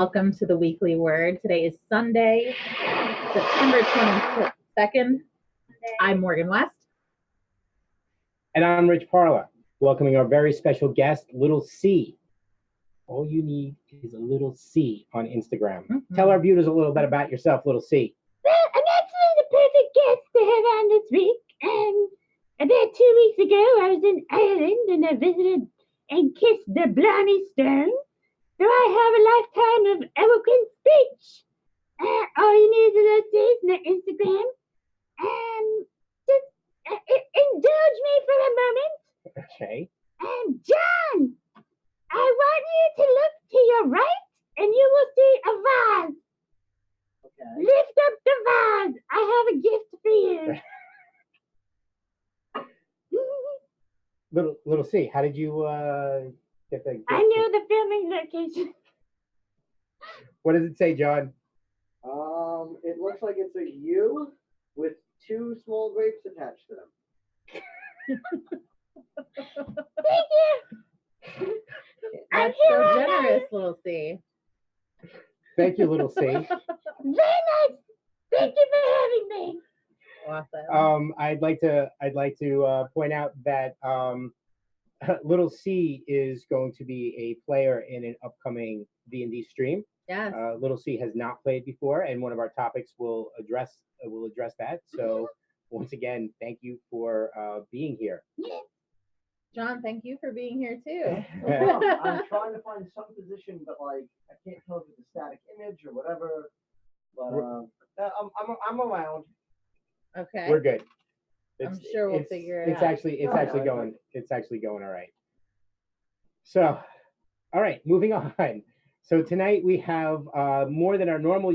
Welcome to the Weekly Word. Today is Sunday, September 22nd. I'm Morgan West. And I'm Rich Parla, welcoming our very special guest, Little C. All you need is a little C on Instagram. Mm-hmm. Tell our viewers a little bit about yourself, Little C. Well, I'm actually the perfect guest to have on this week. About 2 weeks ago, I was in Ireland and I visited and kissed the Blarney Stone. So I have a lifetime of eloquent speech. All you need is a little on Instagram. Just indulge me for a moment. Okay. John, I want you to look to your right and you will see a vase. Okay. Lift up the vase. I have a gift for you. Little C, how did you get the gift? I knew the filming location. What does it say, John? It looks like it's a U with 2 small grapes attached to them. Thank you. That's so generous, Little C. Thank you, Little C. Very nice. Thank you for having me. Awesome. I'd like to point out that Little C is going to be a player in an upcoming D&D stream. Yes. Little C has not played before, and one of our topics will address that. So once again, thank you for being here. Yes. John, thank you for being here too. I'm trying to find some position, but I can't tell if it's a static image or whatever. But I'm around. Okay. We're good. I'm sure we'll figure it out. It's actually going all right. So, all right, moving on. So tonight we have more than our normal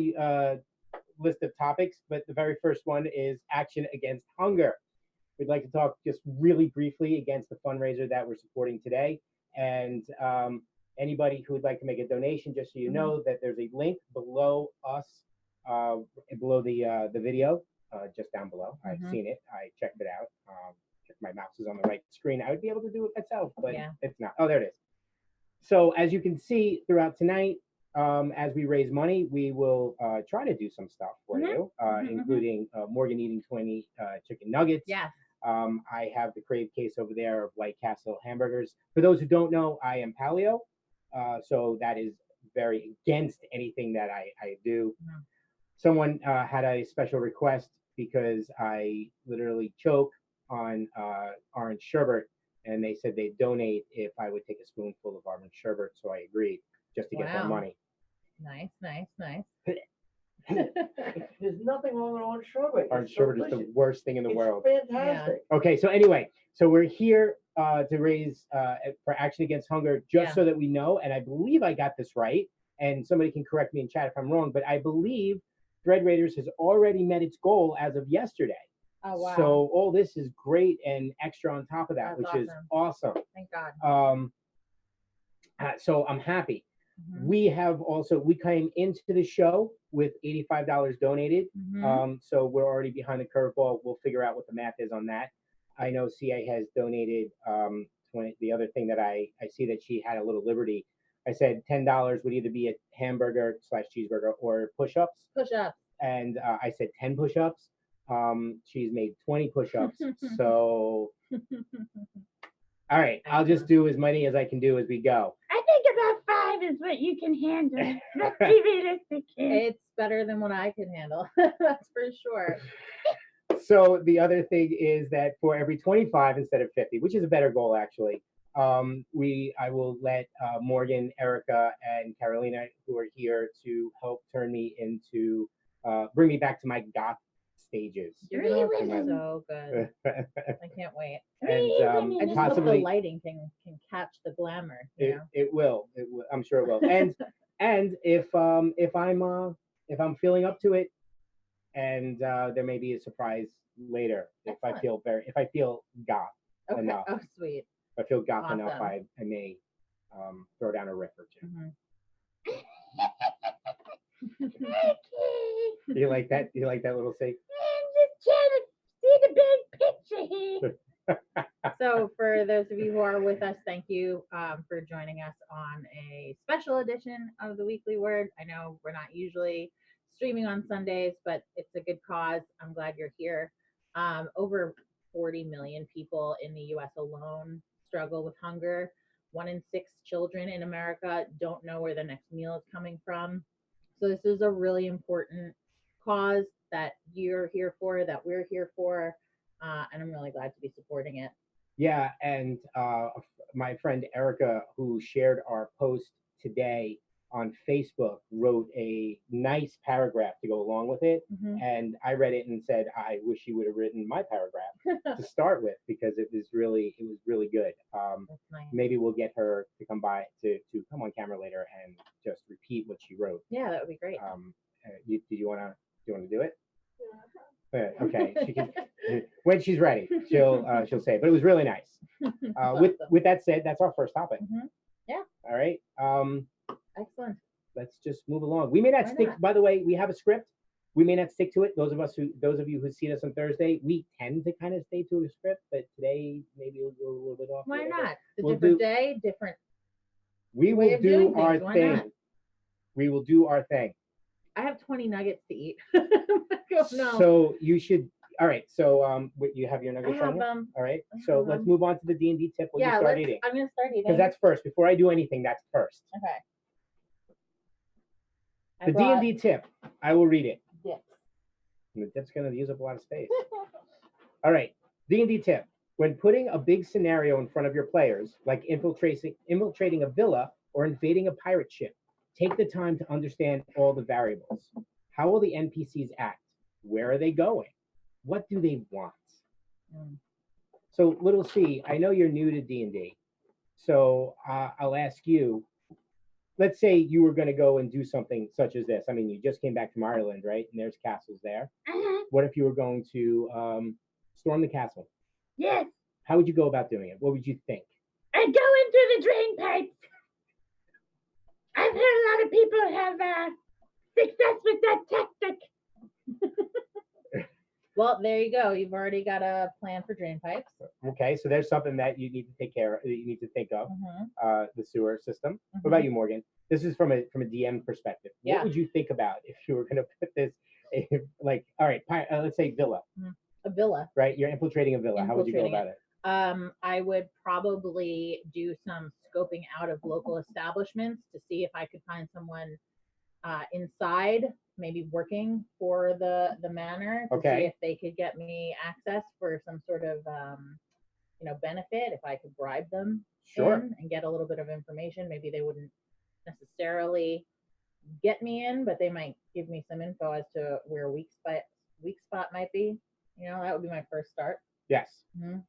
list of topics, but the very first one is Action Against Hunger. We'd like to talk just really briefly against the fundraiser that we're supporting today. And anybody who would like to make a donation, just so you know that there's a link below us, below the video, just down below. I've seen it. I checked it out. If my mouse is on the right screen, I would be able to do it myself, but it's not. Oh, there it is. So as you can see throughout tonight, as we raise money, we will try to do some stuff for you, including Morgan eating 20 chicken nuggets. Yes. I have the Crave case over there of White Castle hamburgers. For those who don't know, I am paleo, so that is very against anything that I do. Mm-hmm. Someone had a special request because I literally choke on orange sherbet, and they said they'd donate if I would take a spoonful of orange sherbet, so I agreed just to get their money. Nice. There's nothing wrong with orange sherbet. Orange sherbet is the worst thing in the world. Fantastic. Yeah. Okay, so anyway, so we're here to raise for Action Against Hunger, just so that we know, and I believe I got this right, and somebody can correct me in chat if I'm wrong, but I believe Thread Raiders has already met its goal as of yesterday. Oh, wow. So all this is great and extra on top of that, which is awesome. Thank God. So I'm happy. We came into the show with $85 donated. So we're already behind the curveball. We'll figure out what the math is on that. I know CA has donated 20. The other thing that I see that she had a little liberty. I said $10 would either be a hamburger / cheeseburger or push-ups. Push-ups. And I said 10 push-ups. She's made 20 push-ups. So, all right, I'll just do as many as I can do as we go. I think about 5 is what you can handle. Let's be realistic here. It's better than what I can handle. That's for sure. So the other thing is that for every 25 instead of 50, which is a better goal actually, I will let Morgan, Erica, and Carolina, who are here, to help turn me into, bring me back to my goth stages. You're so good. I can't wait. And possibly the lighting can catch the glamour. It will. I'm sure it will. And if I'm feeling up to it, and there may be a surprise later. Excellent. If I feel goth enough. Oh, sweet. If I feel goth enough, I may throw down a riff or two. You like that? You like that little say? I'm just trying to see the big picture here. So So for those of you who are with us, thank you for joining us on a special edition of the Weekly Word. I know we're not usually streaming on Sundays, but it's a good cause. I'm glad you're here. Over 40 million people in the U.S. alone struggle with hunger. 1 in 6 children in America don't know where their next meal is coming from. So this is a really important cause that you're here for, that we're here for, and I'm really glad to be supporting it. Yeah, and my friend Erica, who shared our post today on Facebook, wrote a nice paragraph to go along with it. Mhm. And I read it and said, I wish you would have written my paragraph to start with, because it was really good. That's nice. Maybe we'll get her to come by to come on camera later and just repeat what she wrote. Yeah, that would be great. Do you want to do it? Okay, she can. When she's ready, she'll say it. But it was really nice. With that said, that's our first topic. Mhm. Yeah. All right. Excellent. Let's just move along. We may not Why stick. not? By the way, we have a script. We may not stick to it. Those of you who see us on Thursday, we tend to kind of stay to a script. But today, maybe we'll go a little bit off. Why whatever. not? It's a We'll different do- day, different. We way will of do doing our things. Why thing. not? We will do our thing. I have 20 nuggets to eat. No. So you should. All right. So you have your I nuggets on have you? them. All right. I So have let's them. move on to the D&D tip. We'll Yeah, start eating. I'm gonna start eating. Because that's first. Before I do anything, that's first. okay. I The brought D&D tip. I will read it. dips. And the tip's going to use up a lot of space. All right. D&D tip. When putting a big scenario in front of your players, like infiltrating a villa or invading a pirate ship, take the time to understand all the variables. How will the NPCs act? Where are they going? What do they want? Mm. So, little C, I know you're new to D&D. So I'll ask you, let's say you were going to go and do something such as this. I mean, you just came back from Ireland, right? And there's castles there. What if you were going to storm the castle? Yes, How would you go about doing it? What would you think? I go in through the drain pipes. I've heard a lot of people have success with that tactic. Well, there you go. You've already got a plan for drain pipes. Okay, so there's something that you need to take care of, that you need to think of, Mhm. the sewer system. Mhm. What about you, Morgan? This is from a DM perspective. Yeah. What would you think about if you were going to put this, like, all right, let's say villa, A villa. right? You're infiltrating a villa. How would you go Infiltrating about it? I would probably do some scoping out of local establishments to see if I could find someone inside, maybe working for the manor, to Okay. see if they could get me access for some sort of benefit. If I could bribe them Sure. in and get a little bit of information, maybe they wouldn't necessarily get me in, but they might give me some info as to where a weak spot might be. That would be my first start. Yes. Mhm.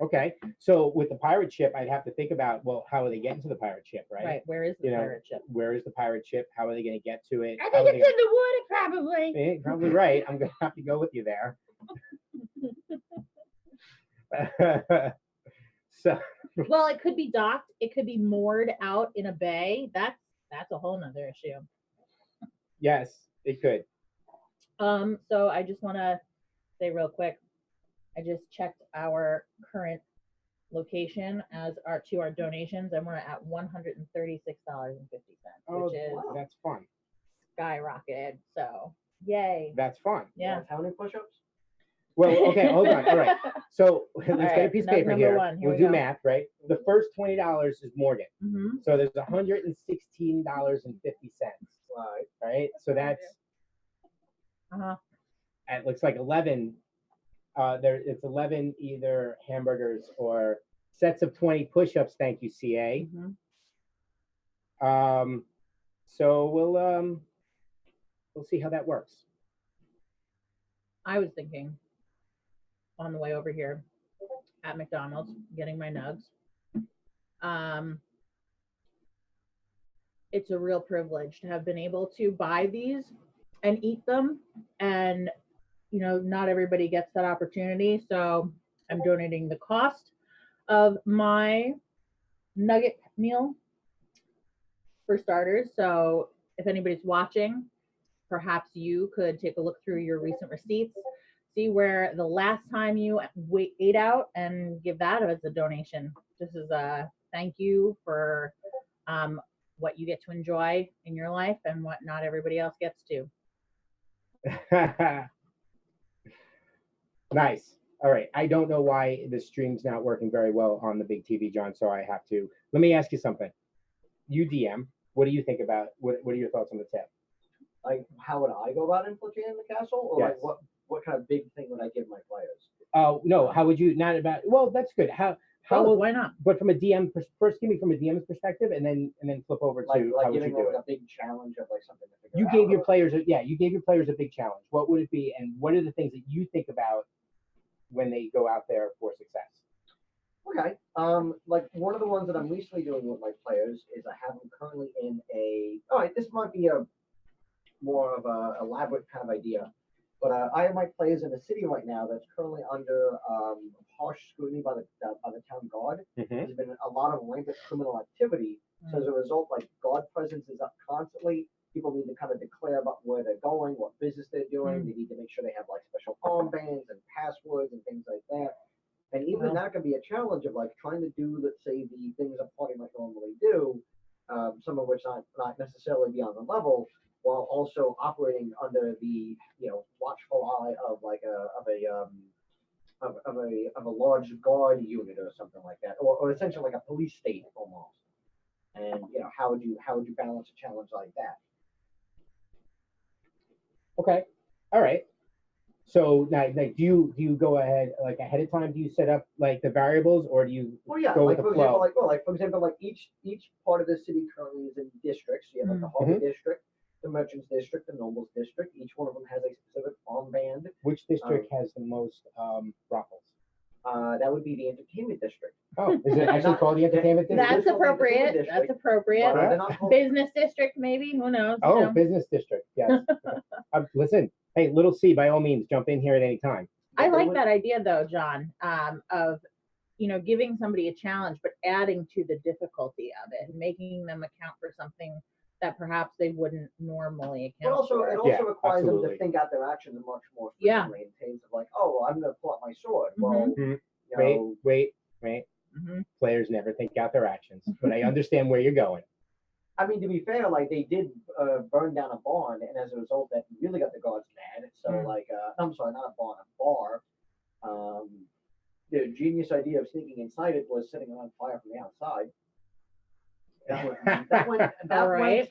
Okay. So with the pirate ship, I'd have to think about, well, how are they getting to the pirate ship, right? Right. Where is the pirate ship? Where is the pirate ship? How are they going to get to it? I How think are it's in the water, probably. they... Probably right. I'm going to have to go with you there. So Well, it could be docked. It could be moored out in a bay. That's a whole nother issue. yes, it could. So I just want to say real quick, I just checked our current location to our donations, and we're at $136.50, Oh, which is that's fun. skyrocketed. So yay. That's fun. Yeah. How many push-ups? Well, okay, hold on. All right. So let's get a right, piece of nug paper number here. one. Here We'll we do go. math, right? The first $20 is Morgan. Mm-hmm. So there's $116.50. Right. Right? So that's it looks like 11. It's 11 either hamburgers or sets of 20 push-ups. Thank you, CA. Mm-hmm. So we'll see how that works. I was thinking on the way over here at McDonald's getting my nugs. It's a real privilege to have been able to buy these and eat them, and not everybody gets that opportunity. So I'm donating the cost of my nugget meal for starters. So if anybody's watching, perhaps you could take a look through your recent receipts, see where the last time you ate out and give that as a donation. Just as a thank you for what you get to enjoy in your life and what not everybody else gets to. Nice. All right. I don't know why the stream's not working very well on the big TV, John. So I have to. Let me ask you something. You DM. What do you think about? What are your thoughts on the tip? Like, how would I go about infiltrating the castle, or Yes. like what kind of big thing would I give my players? Oh no. How would you? Not about. Well, that's good. How will? Why not? But from a DM first, give me from a DM's perspective, and then flip over to Like how would you giving do them it. a big challenge of like something to figure You out. gave your players a big challenge. What would it be, and what are the things that you think about when they go out there for success? Okay. Like one of the ones that I'm recently doing with my players is I have them currently in a. All right, this might be a more of a elaborate kind of idea, but I have my players in a city right now that's currently under harsh scrutiny by the town guard. Mm-hmm. There's been a lot of rampant criminal activity, so as a result, like guard presence is up constantly. People need to kind of declare about where they're going, what business they're doing. They need to make sure they have like special armbands and passwords and things like that. And even that can be a challenge of like trying to do, let's say, the things a party might normally do, some of which not necessarily be on the level, while also operating under the watchful eye of like a large guard unit or something like that, or essentially like a police state almost. And how would you balance a challenge like that? Okay. All right. So now, like, do you go ahead like ahead of time? Do you set up like the variables, or do you Well, yeah, go like with the for flow? example, like each part of the city currently is in districts. You have like the harbor district, the merchants district, the nobles district. Each one of them has a specific armband. Which district has the most brothels? That would be the entertainment district. Oh, is it actually called the entertainment district? That's appropriate. That's appropriate. They're not called- Business district, maybe. Who knows? Oh, business district. Yes. Listen, hey, little C, by all means, jump in here at any time. I like that idea though, John, of giving somebody a challenge, but adding to the difficulty of it, making them account for something that perhaps they wouldn't normally But account also, for. it also requires them absolutely. to think out their actions much more Yeah. frequently in terms of like, oh, well, I'm going to pull out my sword. Well, Wait. Mm-hmm. Players never think out their actions, but I understand where you're going. I mean, to be fair, like they did burn down a barn, and as a result, that really got the guards mad. So, like, I'm sorry, not a barn, a bar. The genius idea of sneaking inside it was setting it on fire from the outside. That went.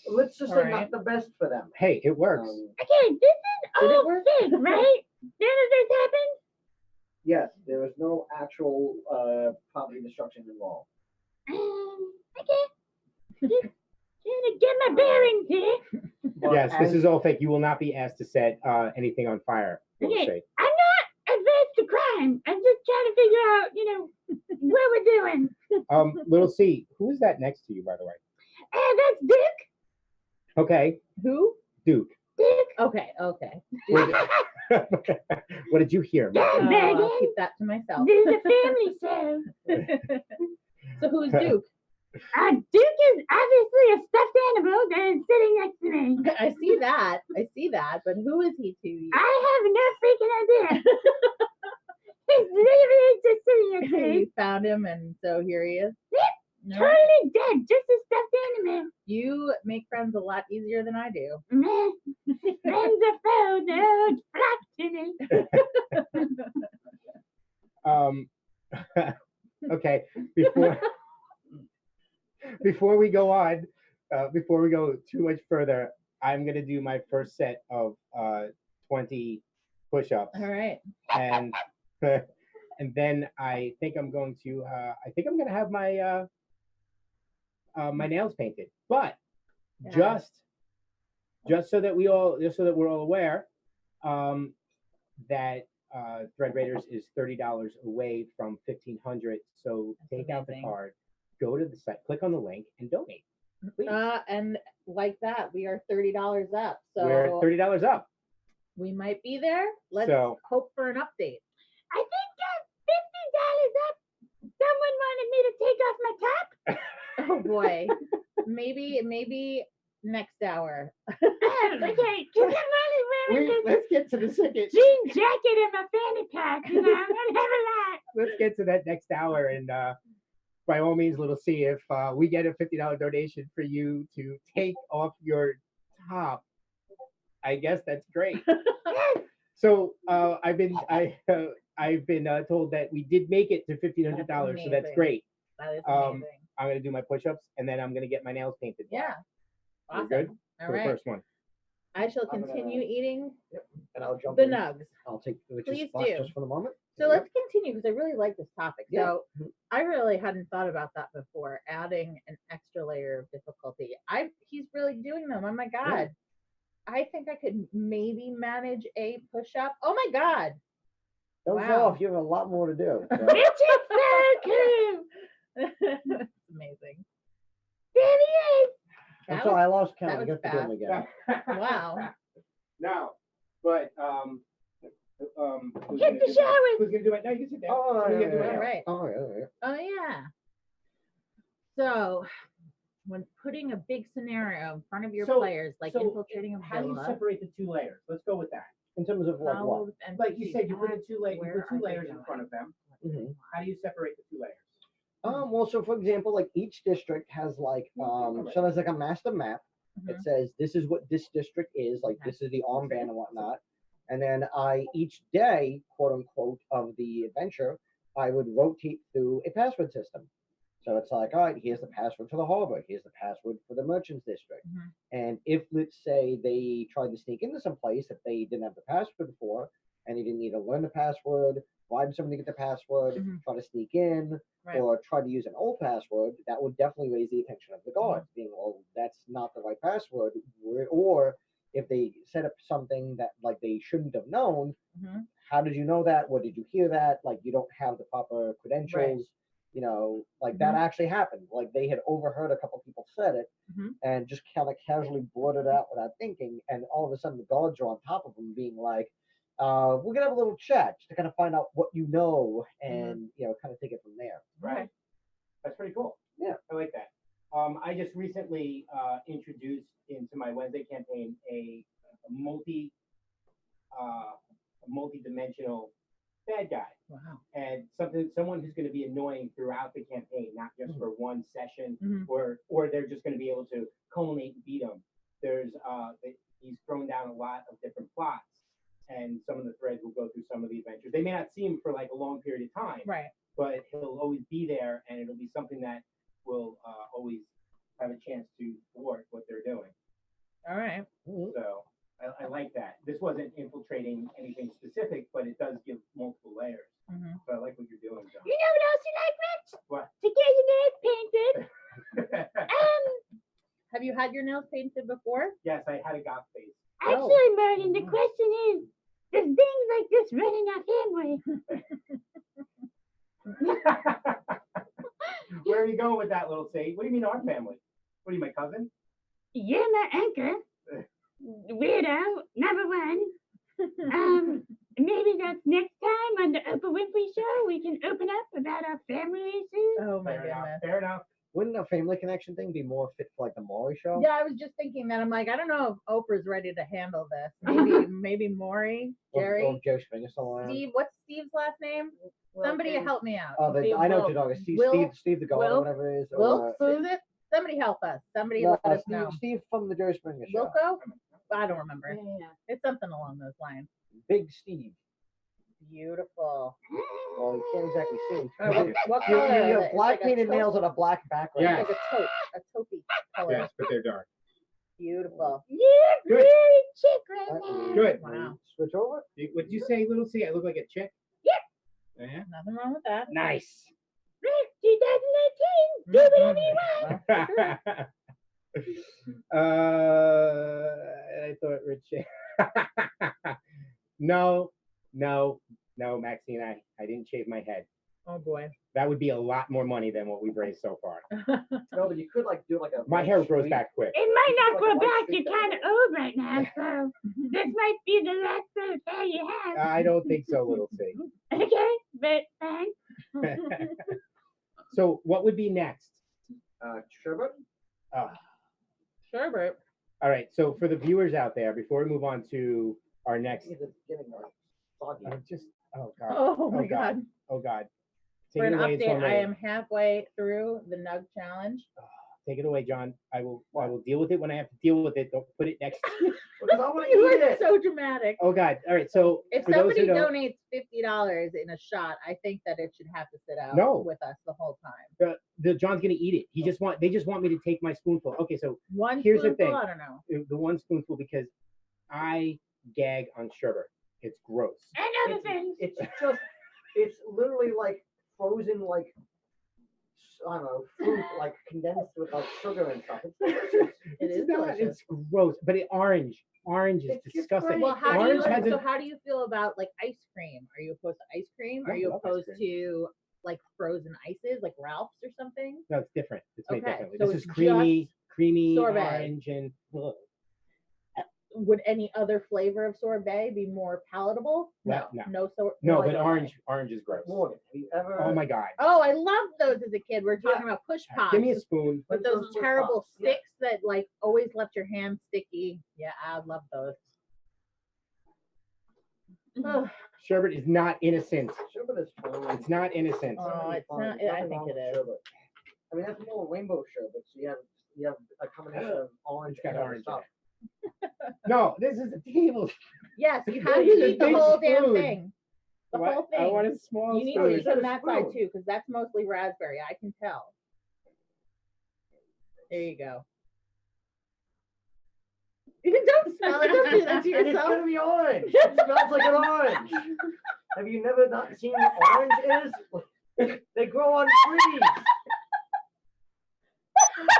Let's just say not the best for them. Hey, it works. Okay, this is all fake, right? None of this happened? Yes, there was no actual property destruction involved. Okay. Just trying to get my bearings here. But Yes, this is all fake. You will not be asked to set anything on fire. Okay, I'm not adverse to crime. I'm just trying to figure out, what we're doing. Little C, who is that next to you, by the way? That's Duke. Okay, Who? Duke. Duke. Okay. What did you hear? Yeah. I'll keep that to myself. This is a family show. So who's Duke? Duke is obviously a stuffed animal that is sitting next to me. I see that, but who is he to you? I have no freaking idea. He's literally just sitting next to me. You found him, and so here he is. Yep. No? Totally dead, just a stuffed animal. You make friends a lot easier than I do. Meh. Friends are foes, no, flock to me. Okay, before we go on, before we go too much further, I'm gonna do my first set of 20 push-ups. All right. And and then I think I'm going to have my my nails painted. But just so that we're all aware, that Thread Raiders is $30 away from $1,500. So take out the card, go to the site, click on the link, and donate. Please. And like that, we are $30 up. So we're $30 up. We might be there. Let's hope for an update. I think $50 up. Someone wanted me to take off my top. Oh boy. maybe next hour. Okay, because I'm only wearing this Let's get to the second. jean jacket and my fanny pack, you know, I don't have a lot. Let's get to that next hour, and by all means, little C, if we get a $50 donation for you to take off your top, I guess that's great. So I've been told that we did make it to $1,500, so that's amazing. great. That is Um, amazing. I'm gonna do my push-ups, and then I'm gonna get my nails painted. Yeah. We're Awesome. good All for the right. first one. I shall I'm gonna- continue eating And I'll jump the in. nugs. I'll take the Please spot do. just for the moment. So let's continue because I really like this topic. Yeah. So I really hadn't thought about that before, adding an extra layer of difficulty. He's really doing them. Oh my God. I think I could maybe manage a push-up. Oh my God. Don't Wow. fall off. You have a lot more to do. So. Which is so cool. That's amazing. There he is. I'm That sorry, I was, lost count. that I was got to do them again. wow. No, but who's Get gonna the do that? showers. Who's gonna do it? No, you can sit down. Oh, Who's yeah, gonna do it yeah, now? All right. Oh, yeah. Oh yeah. So when putting a big scenario in front of your So- players, like so infiltrating a How do you villa, separate the two layers? Let's go with that. In terms of like how what? would Like you NPCs said, you put act? two Where are they layers in going? front of them. Mm-hmm. How do you separate the two layers? Well, so for example, like each district has like, so there's like a master map that says this is what this district is, like this is the armband and whatnot. And then each day, quote unquote, of the adventure, I would rotate through a password system. So it's like, all right, here's the password for the harbor, here's the password for the merchants district. And if, let's say, they tried to sneak into some place that they didn't have the password for, and they didn't either learn the password, bribe somebody to get the password, try to sneak in, Right. or try to use an old password, that would definitely raise the attention of the guards, being, well, that's not the right password. Or if they set up something that like they shouldn't have known, how did you know that? What did you hear that? Like you don't have the proper credentials. You know, like that actually happened. Like they had overheard a couple people said it and just kind of casually blurted it out without thinking. And all of a sudden the guards are on top of them being like, we're gonna have a little chat just to kind of find out what you know and you know, kind of take it from there. Right. That's pretty cool. Yeah. I like that. I just recently introduced into my Wednesday campaign a multi-dimensional bad guy. Wow. And someone who's going to be annoying throughout the campaign, not just for one session, or they're just going to be able to culminate and beat them. He's thrown down a lot of different plots, and some of the threads will go through some of the adventures. They may not see him for like a long period of time, Right. but he'll always be there, and it'll be something that will always have a chance to thwart what they're doing. All right. So I like that. This wasn't infiltrating anything specific, but it does give multiple layers. So I like what you're doing, John. You know what else you like, Rich? What? To get your nails painted. Have you had your nails painted before? Yes, I had a goth face. Actually, Martin, the question is, does things like this run in our family? Where are you going with that, little C? What do you mean our family? What are you, my cousin? You're my anchor. Weirdo, number one. Maybe that's next time on the Oprah Winfrey Show. We can open up about our family issues. Oh my Fair enough. goodness. Fair enough. Wouldn't a family connection thing be more fit for like the Maury show? Yeah, I was just thinking that. I'm like, I don't know if Oprah's ready to handle this. Maybe Maury, Jerry, Or Joe Springer still around. Steve. What's Steve's last name? Somebody help me out. Oh, I know what you're talking. Steve the God Will- or whatever it is. Wilkes, is it? Somebody help us. Somebody let us know. Steve from the Joe Springer show. Wilco? I don't remember. Yeah. It's something along those lines. Big Steve. Beautiful. Well, you can't exactly see him. What You color is it? have It's black like a painted taupe. nails on a black background. Yeah. It's like a taupey color. Yes, but they're dark. Beautiful. You're Good. very chick right now. Good. Wow. Switch over. Would you say, little C, I look like a chick? Yep. Yeah. Nothing wrong with that. Nice. Rick, 2019. Do whatever you want. I thought Rich. No, Maxine, I didn't shave my head. Oh boy. That would be a lot more money than what we've raised so far. No, but you could like do like a. My hair grows straight- back quick. It might not Like grow a white back. streak You're kind of old right now, so this might be the last set of hair you have. I don't think so, little C. Okay, but thanks. So what would be next? Sherbet. Uh, Sherbert. All right. So for the viewers out there, before we move on to our next, It's getting soggy. just oh god, Oh my god. God. Oh god, For take an it away. It's update, on I Ray. am halfway through the Nug Challenge. Take it away, John. I will deal with it when I have to deal with it. Don't put it next to you. Because I want to You eat are it. so dramatic. Oh god. All right. So If for those somebody who don't, donates $50 in a shot, I think that it should have to sit out No. with us the whole time. the John's gonna eat it. They just want me to take my spoonful. Okay. So One Here's the spoonful, thing. I don't know. the one spoonful because I gag on sugar. It's gross. And other things. It's literally like frozen, like, I don't know, fruit, like condensed with like sugar and stuff. It's delicious. It is It's not. delicious. It's gross. But orange is It's disgusting. great. Well, how Orange do you has a- so how do you feel about like ice cream? Are you opposed to ice cream? Are I you love ice opposed cream. to like frozen ices, like Ralph's or something? No, it's different. It's made Okay, differently. so This it's is creamy sorbet. orange and ugh. Would any other flavor of sorbet be more palatable? No. No, But sorbet. orange is gross. Morgan, have you ever? Oh my god. Oh, I loved those as a kid. We're talking about push pops. Give me a spoon. with those Push terrible pops, yeah. sticks that like always left your hands sticky. Yeah, I love those. Ugh. Sherbet is not innocent. Sherbet is fine. It's not innocent. Oh, really it's fine. not- There's I nothing think wrong it with is. sherbet. I mean, that's more rainbow sherbet. So you have a combination of orange It's got and other orange in stuff. No, this is a table. Yes, you have to This is a eat the big whole damn spoon. thing. The What? whole thing. I want a small You need spoon. to eat from Instead that of side spoon. too, because that's mostly raspberry. I can tell. There you go. You don't smell it. Don't do that to And it's yourself. gonna be orange. It smells like an orange. Have you never not seen what orange is? They grow on trees.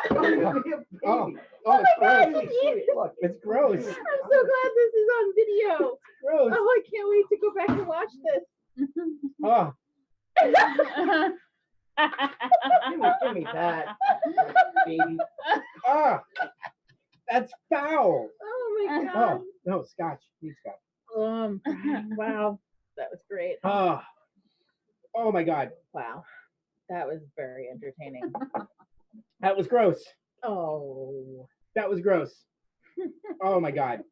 Don't be a baby. Oh, it's God, gross. it's Look, It's gross. I'm so glad this is on video. Gross. Oh, I can't wait to go back and watch this. Oh, Give me that, baby. ah, that's foul. Oh my god. Oh no, scotch. Need scotch. Wow. That was great. Oh my god, Wow. That was very entertaining. that was gross. Oh. That was gross. Oh my god,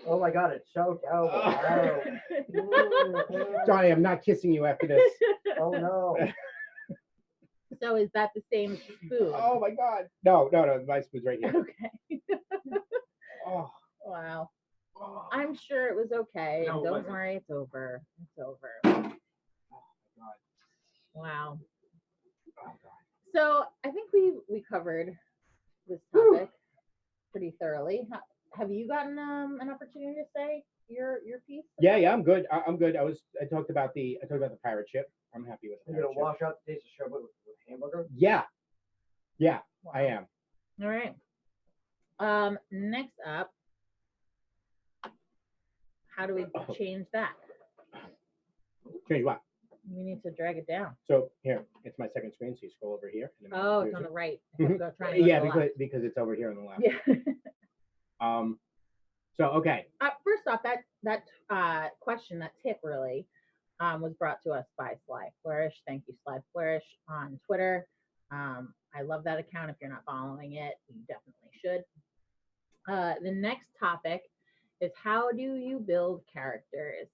Oh my god, it's so terrible. Oh, Johnny, I'm not kissing you after this. oh no. So is that the same spoon? Oh my god. No, my spoon's right here. Okay. Oh, Wow. oh. I'm sure it was okay. No, it Don't wasn't. worry, it's over. It's over. God. Wow. Oh, God. So I think we covered this topic pretty thoroughly. Have you gotten an opportunity to say your piece? Yeah, I'm good. I'm good. I talked about the pirate ship. I'm happy with the You're pirate gonna ship. wash out the taste of sherbet with hamburger? Yeah, Wow. I am. All right. Next up, how do we change that? Change what? We need to drag it down. So here, it's my second screen. So you scroll over here. And then Oh, it's on the right. I have to go try to go yeah, to the left. because it's over here on the left. Yeah. So okay. First off, that question, that tip really, was brought to us by Sly Flourish. Thank you, Sly Flourish, on Twitter. I love that account. If you're not following it, you definitely should. The next topic is how do you build characters?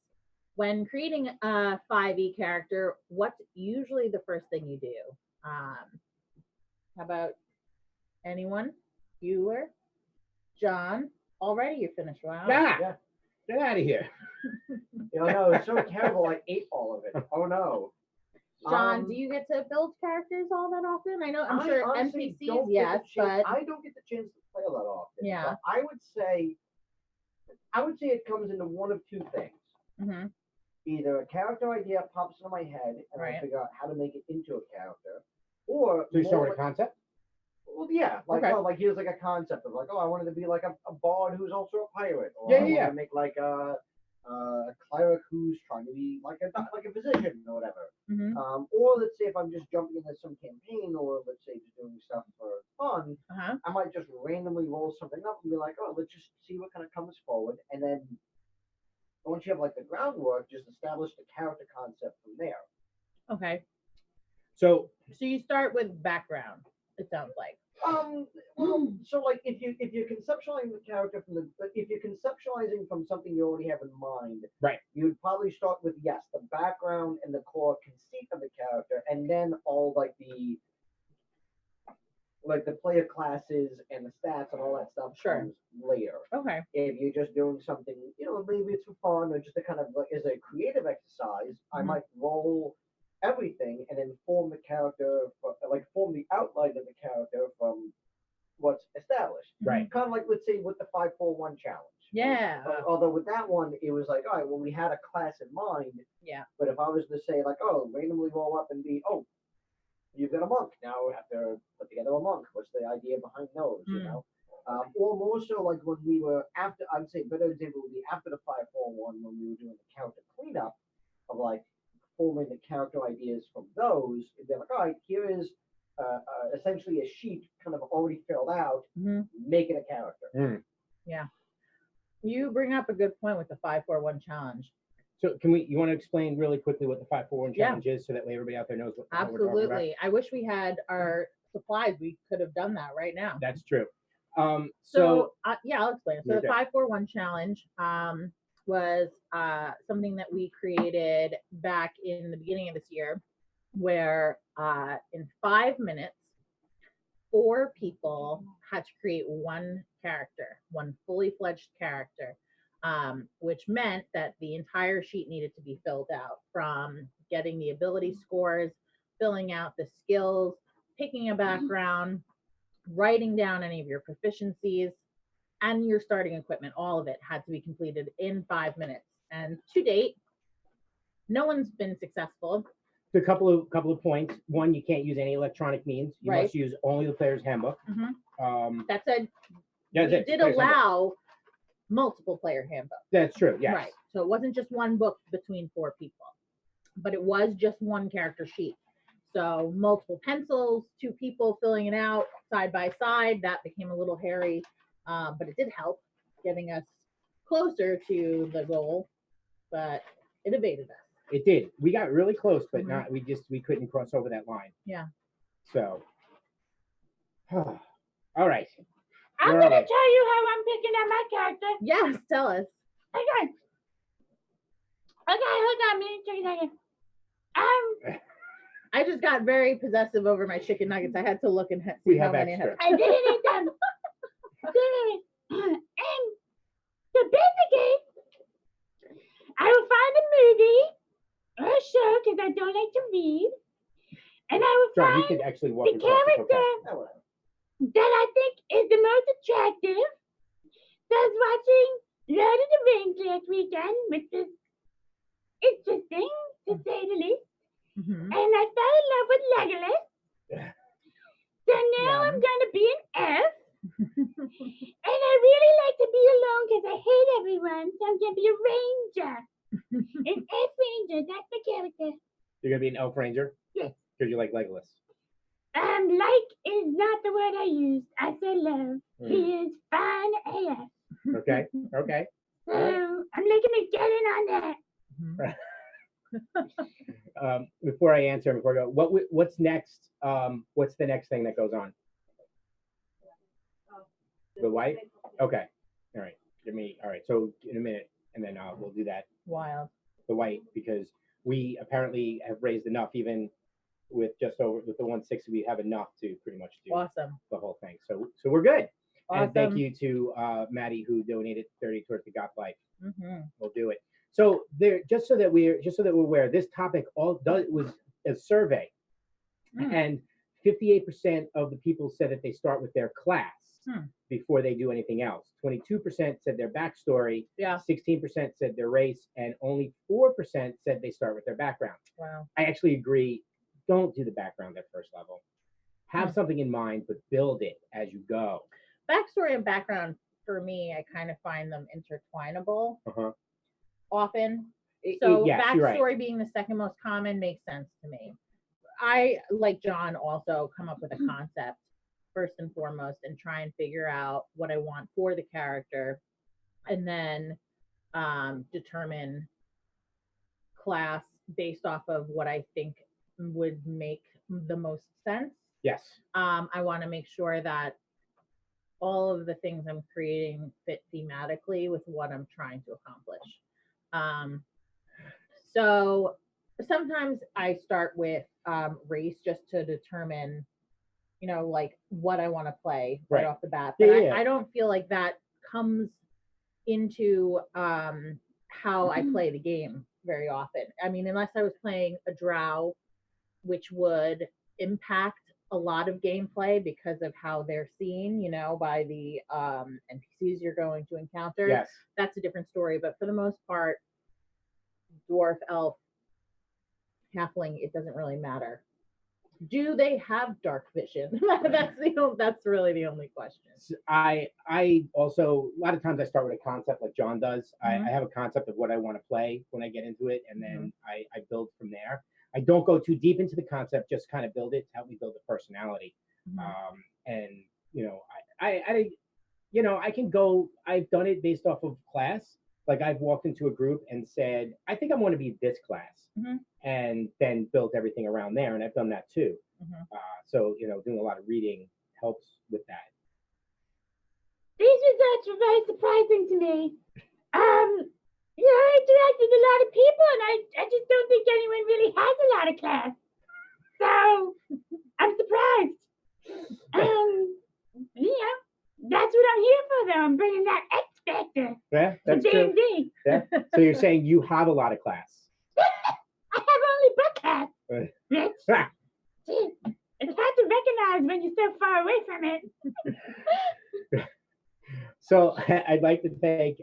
When creating a 5e character, what's usually the first thing you do? How about anyone? Bueller? John? Already you're finished. Wow. Ah, Yeah. get out of here. No, it's so terrible. I ate all of it. Oh no. John, do you get to build characters all that often? I know, I'm I sure honestly NPCs, don't get yes, the chance- but I don't get the chance to play that often. Yeah. But I would say it comes into one of two things. mhm, Either a character idea pops into my head and Right. I figure out how to make it into a character, or So you start more with a concept. well, yeah, like Okay. oh, like here's like a concept of like I wanted to be like a bard who's also a pirate, or Yeah, I yeah, wanted to make like a cleric who's trying to be like a physician or whatever. mhm, Or let's say if I'm just jumping into some campaign, or let's say just doing stuff for fun, uh-huh. I might just randomly roll something up and be like, oh, let's just see what kind of comes forward, and then once you have like the groundwork, just establish the character concept from there. Okay. So So you start with background, it sounds like. Well, so like if you're conceptualizing the character if you're conceptualizing from something you already have in mind, Right. you'd probably start with yes, the background and the core conceit of the character, and then all like the player classes and the stats and all that stuff Sure. comes later. Okay. If you're just doing something, maybe it's for fun or just to kind of like as a creative exercise, I Mhm. might roll everything and then form the character, form the outline of the character from what's established. Right. Kind of like, let's say, with the 5-4-1 challenge. Yeah. Although with that one, it was like, all right, well, we had a class in mind. Yeah. But if I was to say, like, oh, randomly roll up and be, oh, you've got a monk. Now we have to put together a monk. What's the idea behind those, Or more so like when we were after, I would say a better example would be after the 5-4-1 when we were doing the character cleanup of like forming the character ideas from those. They're like, all right, here is essentially a sheet kind of already filled out, Mhm. make it a character. Mm. Yeah. You bring up a good point with the 5-4-1 challenge. So you want to explain really quickly what the 5-4-1 challenge is, so that way everybody out there knows what we're talking about? Absolutely. I wish we had our supplies. We could have done that right now. That's true. So yeah, I'll explain it. So Okay. the 5-4-1 challenge was something that we created back in the beginning of this year, where in 5 minutes, 4 people had to create one character, one fully fledged character, which meant that the entire sheet needed to be filled out, from getting the ability scores, filling out the skills, picking a background, writing down any of your proficiencies, and your starting equipment. All of it had to be completed in 5 minutes. And to date, no one's been successful. A couple of points. One, you can't use any electronic means. You must use only the player's handbook. Mm-hmm. That said, we did allow multiple player handbooks. That's true. Yes. Right. So it wasn't just one book between 4 people, but it was just one character sheet. So multiple pencils, 2 people filling it out side by side. That became a little hairy, but it did help getting us closer to the goal, but it evaded us. It did. We got really close, but not. We couldn't cross over that line. Yeah. So, all right. I'm going to tell you how I'm picking out my character. Yes, tell us. Okay, hold on a minute, take a second. I just got very possessive over my chicken nuggets. I had to look and see how many I had. I didn't eat them. And to basically, I will find a movie or a show, because I don't like to read, and I will John, you find could actually walk the character that I think is the most attractive. So I was watching Lord of the Rings last weekend, which is interesting, to say the least. Mm-hmm. And I fell in love with Legolas. So now I'm going to be an elf. And I really like to be alone because I hate everyone. So I'm going to be a ranger. An elf ranger. That's the character. You're going to be an elf ranger? Yes. Because you like Legolas. Like is not the word I used. I said love. He is fine AF. Okay. So I'm looking to get in on that. Before I answer, before I go, what's next? What's the next thing that goes on? The white? Okay. All right. All right. So in a minute, and then we'll do that. Wild. The white, because we apparently have raised enough, even with just over with the 160, we have enough to pretty much do the whole thing. So we're good. Awesome. And thank you to Maddie, who donated 30 towards the Goth Life. Mm-hmm. We'll do it. So there, just so that we're aware, this topic was a survey, and 58% of the people said that they start with their class before they do anything else. 22% said their backstory. 16% said their race, and only 4% said they start with their background. Wow. I actually agree. Don't do the background at first level. Have something in mind, but build it as you go. Backstory and background, for me, I kind of find them intertwinable often. So backstory being the second most common makes sense to me. I, like John, also come up with a concept first and foremost and try and figure out what I want for the character, and then determine class based off of what I think would make the most sense Yes. I want to make sure that all of the things I'm creating fit thematically with what I'm trying to accomplish. So sometimes I start with race just to determine, like what I want to play right off the bat. But I don't feel like that comes into how I play the game very often. I mean, unless I was playing a drow, which would impact a lot of gameplay because of how they're seen, by the NPCs you're going to encounter. Yes. That's a different story. But for the most part, dwarf, elf, halfling, it doesn't really matter. Do they have dark vision? That's really the only question. I also, a lot of times I start with a concept like John does. I have a concept of what I want to play when I get into it, and then I build from there. I don't go too deep into the concept, just kind of build it to help me build the personality. And I can go. I've done it based off of class. Like I've walked into a group and said, I think I want to be this class, and then built everything around there. And I've done that too. So doing a lot of reading helps with that. These results were very surprising to me. I interacted with a lot of people, and I just don't think anyone really has a lot of class. So I'm surprised. That's what I'm here for, though. I'm bringing that X factor. Yeah, that's to true. D&D. Yeah. So you're saying you have a lot of class? I have only book class, Rich. Gee, it's hard to recognize when you're so far away from it. So I'd like to thank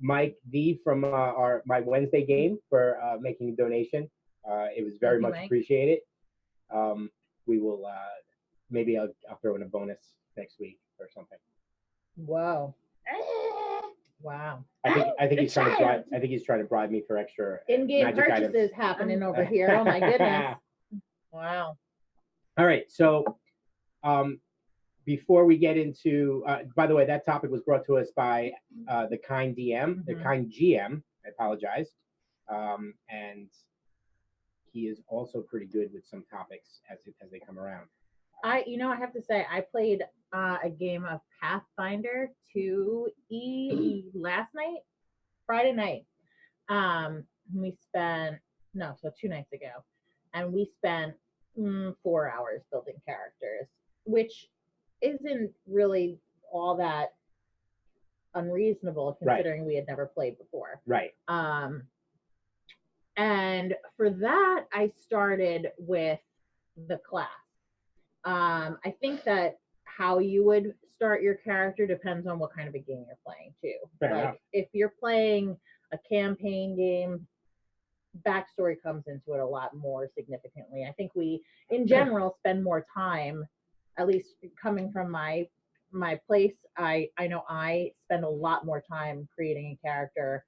Mike D from my Wednesday game for making a donation. It was very much appreciated. We will maybe I'll throw in a bonus next week or something. Wow. Wow. I think he's trying to bribe. I think he's trying to bribe me for extra in-game purchases items happening over here. Oh my goodness. Wow. All right. So before we get into, by the way, that topic was brought to us by the kind DM, the kind GM. I apologize. And he is also pretty good with some topics as they come around. I have to say, I played a game of Pathfinder 2E last night, Friday night. We spent 2 nights ago, and we spent 4 hours building characters, which isn't really all that unreasonable considering we had never played before. Right. And for that, I started with the class. I think that how you would start your character depends on what kind of a game you're playing too. Fair enough. If you're playing a campaign game, backstory comes into it a lot more significantly. I think we, in general, spend more time, at least coming from my place, I know I spend a lot more time creating a character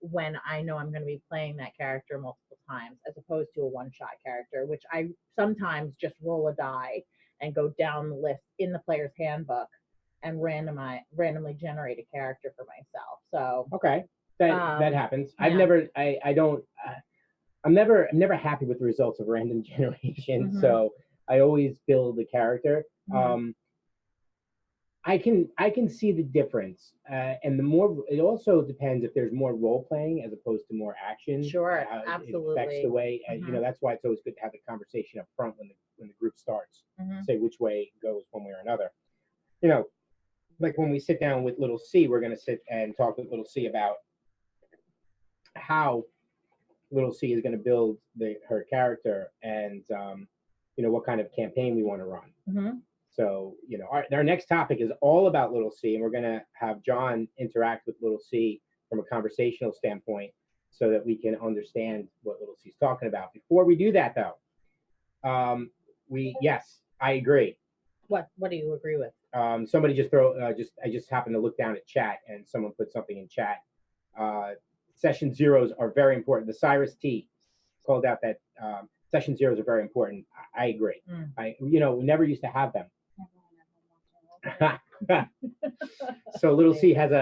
when I know I'm going to be playing that character multiple times, as opposed to a one-shot character, which I sometimes just roll a die and go down the list in the player's handbook and randomly generate a character for myself. So okay, that happens. I've never, I'm never happy with the results of random generation. So I always build a character. I can see the difference, and the more, it also depends if there's more role playing as opposed to more action. Sure, absolutely. It affects the way, that's why it's always good to have the conversation up front when the group starts. Say which way it goes one way or another. Like when we sit down with Little C, we're going to sit and talk with Little C about how Little C is going to build her character, and what kind of campaign we want to run. So, our next topic is all about Little C, and we're going to have John interact with Little C from a conversational standpoint so that we can understand what Little C's talking about. Before we do that, though, yes, I agree. What do you agree with? Somebody I just happened to look down at chat, and someone put something in chat. Session zeros are very important. The Cyrus T called out that session zeros are very important. I agree. We never used to have them. So Little C has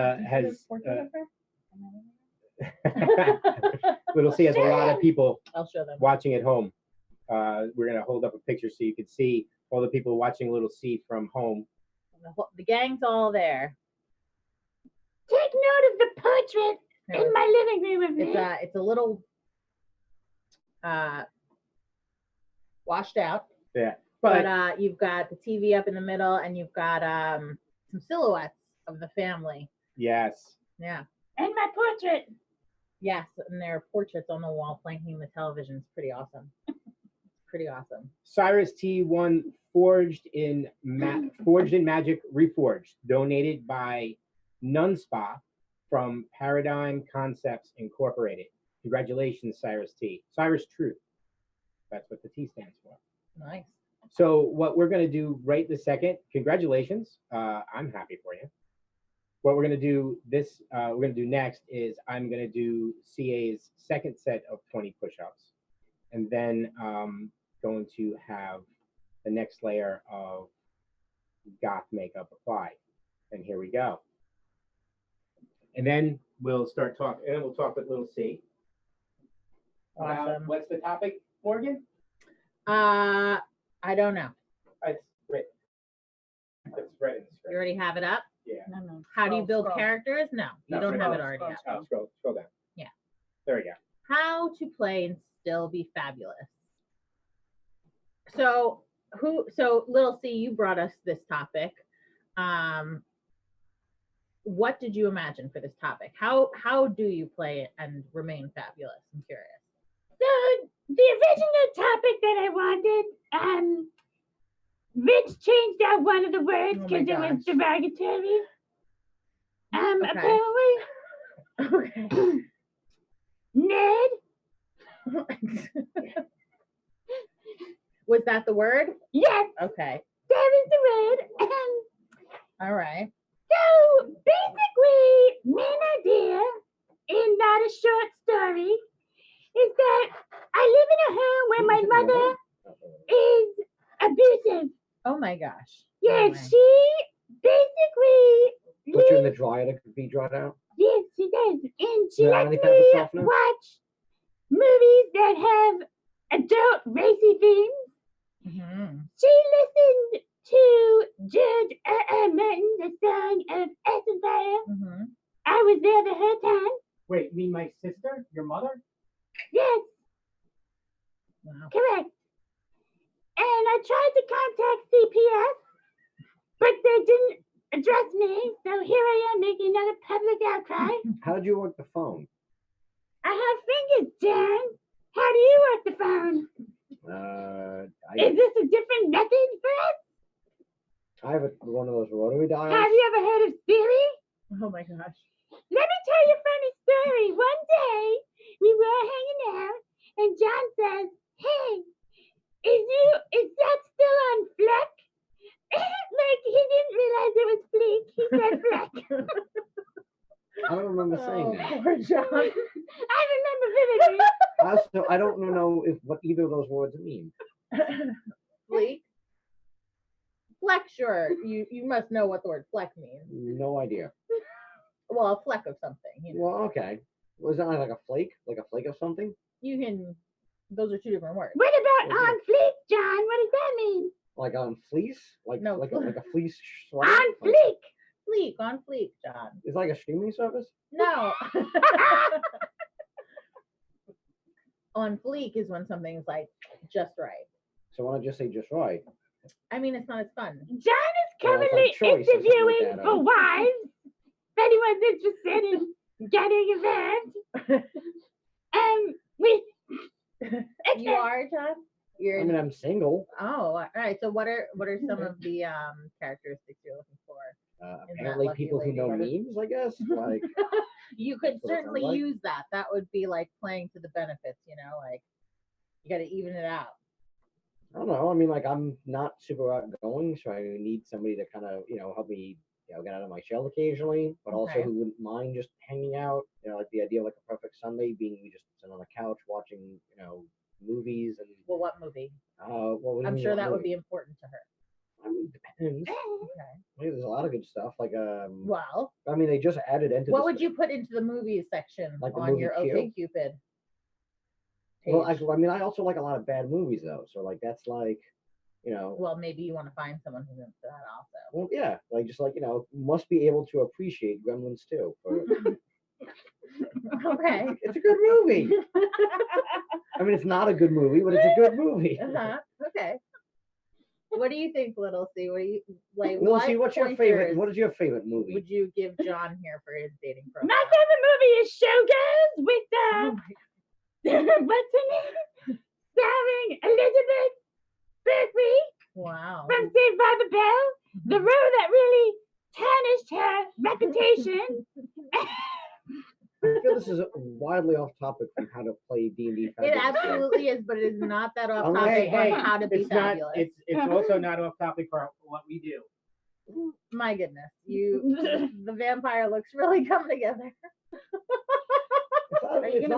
Little C has a lot of people watching at home. We're gonna hold up a picture so you can see all the people watching Little C from home. The gang's all there. Take note of the portrait There in my living room of me. it's a little washed out, Yeah, but but you've got the TV up in the middle, and you've got some silhouettes of the family. yes, Yeah. And my portrait. Yes, and there are portraits on the wall flanking the television. It's pretty awesome. Pretty awesome. Cyrus T1 forged in magic reforged, donated by Nunspa from Paradigm Concepts Incorporated. Congratulations, Cyrus T. Cyrus Truth. That's what the T stands for. Nice. So what we're going to do right this second, congratulations. I'm happy for you. What we're going to do next is I'm going to do CA's second set of 20 push-ups, and then going to have the next layer of goth makeup applied. And here we go. And then we'll start talking, and then we'll talk with Little C. Awesome. What's the topic, Morgan? I don't know. It's written. It's right in the You script. already have it up? Yeah. No. How do you Scroll, build scroll. characters? No, you No, don't right have now. it already up. Oh, scroll down. Yeah. There we go. How to play and still be fabulous. So Little C, you brought us this topic. What did you imagine for this topic? How do you play it and remain fabulous? I'm curious. So the original topic that I wanted, Rich changed out one of the words Oh my because it was gosh. derogatory. Okay. Apparently, Okay. nerd. Was that the word? Yes, Okay. that is the word. All right. So basically, main idea in that a short story is that I live in a home where my mother is abusive. Oh my gosh. Yeah, Anyway. she basically Put you in lives. the dryer that could be dried out. Yes, she does, and she You lets have any type of me softener? watch movies that have adult racy themes. Mhm. She listened to George Martin, the song of Earth and Fire. Mhm. I was there the whole time. Wait, you mean my sister? Your mother? Yes, Wow. correct. And I tried to contact CPS, but they didn't address me. So here I am making another public outcry. How did you work the phone? I have fingers, John. How do you work the phone? Is this a different method for us? I have one of those rotary dials. Have you ever heard of Siri? Oh my gosh. Let me tell you a funny story. One day, we were hanging out, and John says, "Hey, is that still on Fleck?" Like he didn't realize it was Fleek. He said Fleck. I don't remember saying that. Poor John. I remember vividly. Also, I don't know what either of those words mean. Fleek. Fleck, sure. You must know what the word fleck means. No idea. Well, a fleck of something. You know. Well, okay. Was that like a flake? Like a flake of something? You can. Those are two different words. What about Okay. on fleek, John? What does that mean? Like on fleece? Like No. like a fleece sweater? On Like, fleek. Fleek on fleek, John. it's like a streaming service? No. On fleek is when something's like just right. So why not just say just right? I mean, it's not as fun. John is Well, it's currently like choice or something like interviewing that, for wives. If anyone's interested in getting involved, we. You are, John. You're. I mean, I'm single. Oh, all right. So what are some of the characteristics you're looking for? that Apparently, lucky people who know lady. memes, I guess. Like, You could That's what it certainly sounds like. use that. That would be like playing to the benefits, like you got to even it out. I don't know. I mean, like, I'm not super outgoing, so I need somebody to kind of, help me, get out of my shell occasionally, but also Okay. who wouldn't mind just hanging out. Like the idea of like a perfect Sunday being we just sit on the couch watching, movies and. Well, what movie? What would you I'm mean, sure what that would movie? be important to her. I mean, depends. Okay. Like, there's a lot of good stuff. Like, Well, I mean, they just added into. what would you put into the movies section Like the on movie your Q? OK Cupid? Well, page. I mean, I also like a lot of bad movies though. So like that's like, Well, maybe you want to find someone who's into that also. well, yeah, like just like must be able to appreciate Gremlins too. Okay. It's a good movie. I mean, it's not a good movie, but it's a good movie. Okay. What do you think, Little C? What do you like? Little C, what's your favorite? pointers What is your favorite movie? would you give John here for his dating profile? My favorite movie is Showgirls with Oh my what's her name? Starring Elizabeth Berkley Wow. from Saved by the Bell. The role that really tarnished her reputation. I feel this is widely off topic from how to play D&D. It absolutely is, but it is not that off topic Hey, on how to be it's not. fabulous. It's also not off topic for what we do. My goodness, the vampire looks really coming together. It's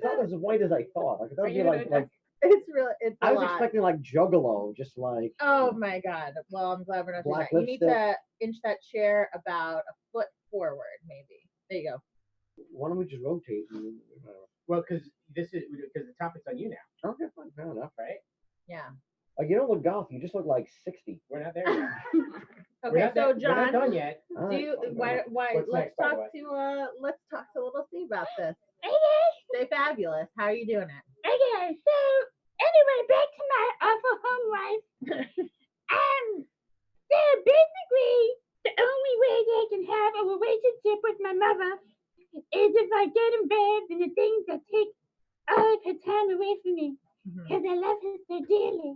not as white as I thought. Like, it doesn't be like It's really, it's a I was lot. expecting like Juggalo, just like. Oh my God. Well, I'm glad we're not doing Black that. You need lipstick. to inch that chair about a foot forward, maybe. There you go. Why don't we just rotate? Well, because the topic's on you now, Okay, fine, fair enough. right? Yeah. Like you don't look goth. You just look like 60. We're not there yet. Okay, so we're not John, done yet. All do right, you fine, why What's let's next, by the talk way? let's talk to Little C about this. Okay. Stay fabulous. How are you doing it? Okay, so anyway, back to my awful home life. So basically, the only way that I can have a relationship with my mother is if I get involved in the things that take all of her time away from me, Mhm. because I love her so dearly.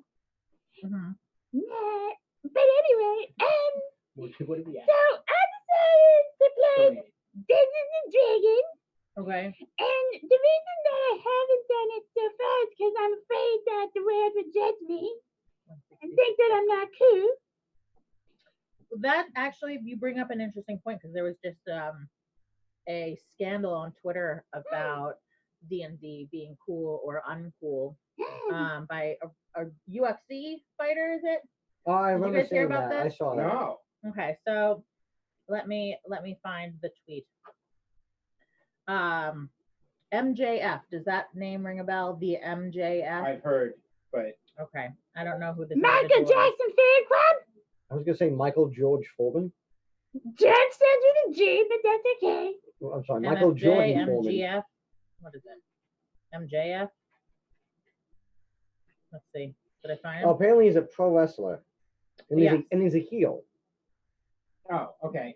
Mhm. Yeah. But anyway, What do we so I decided to play Dungeons and Dragons. Okay. And the reason that I haven't done it so far is because I'm afraid that the world would judge me and think that I'm not cool. That actually, you bring up an interesting point because there was just a scandal on Twitter about D&D being cool or uncool by a UFC fighter. Is it? Oh, I Did you remember guys hear seeing about that. I this? saw that. No. Okay, so let me find the tweet. MJF. Does that name ring a bell? The MJF. I've heard, but Okay, I don't know who this Michael individual is. Jackson Fan Club? I was gonna say Michael George Foreman. Judge says with a G, but that's okay. Oh, I'm sorry, Michael MFJ, Jordan Foreman. MGF. What is it? MJF. Let's see. Did I find him? Oh, apparently he's a pro wrestler, and Yes. he's a heel. oh, okay.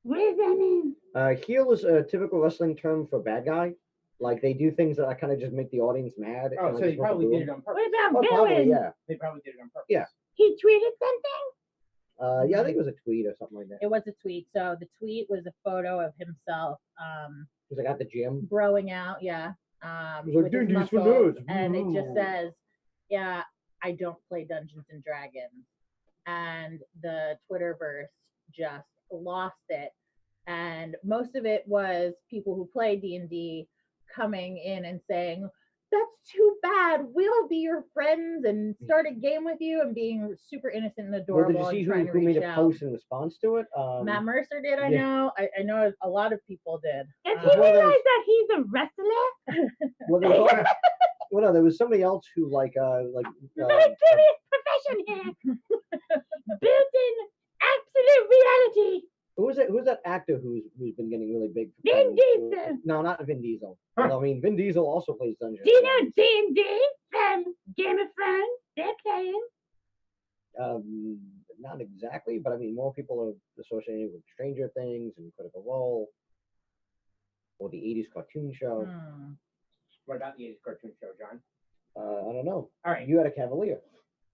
What does that mean? Heel is a typical wrestling term for bad guy. Like they do things that kind of just make the audience mad. Oh, and, so like, they probably did it on What purpose. about Oh, probably, villain? yeah. They probably did it on purpose. Yeah. He tweeted something? Yeah, I think it was a tweet or something like that. It was a tweet. So the tweet was a photo of himself He was like at the gym. growing out, yeah. He's like, with his "D&D's for muscles, nerds." and it just Woo. says, yeah, I don't play Dungeons and Dragons. And the Twitterverse just lost it. And most of it was people who play D&D coming in and saying, that's too bad. We'll be your friends and start a game with you, and being super innocent and Well, adorable did you and see trying who to reach made a out. post in response to it? Matt Mercer did, I yeah. know. I know a lot of people did. Does It's he one of those- realize that he's a wrestler? Well, there was also, well, no, there was somebody else who My serious profession here. Built-in absolute reality. who's that actor who's been getting really big? for Vin playing- Diesel. No, not Vin Diesel. Huh. Well, I mean, Vin Diesel also plays Dungeons. Do you know and D&D from Game of Thrones? They're playing. Dragons. Not exactly, but I mean, more people are associated with Stranger Things and Critical Role, or the '80s cartoon show. Hmm. What about the 80s cartoon show, John? I don't know. All right. You had a Cavalier.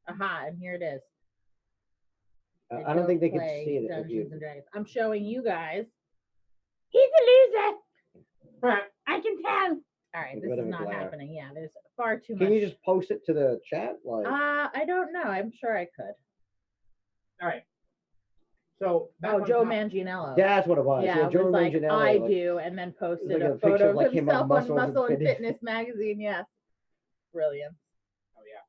Aha, and here it is. I don't think they could play see it if Dungeons you. and Dragons. I'm showing you guys. He's a loser. All I can tell. All right, Get this rid is of it, not Blair. happening. Yeah, there's far too much. Can you just post it to the chat? Like, I don't know. I'm sure I could. right. So back Oh, on Joe top- Manganiello. that's what it was. Yeah, it Joe was like, Manganiello, I like, do, and then posted like a a picture photo of, of like, him on himself on Muscle and Muscle and Fitness. Fitness magazine. Yes. Brilliant. Oh yeah.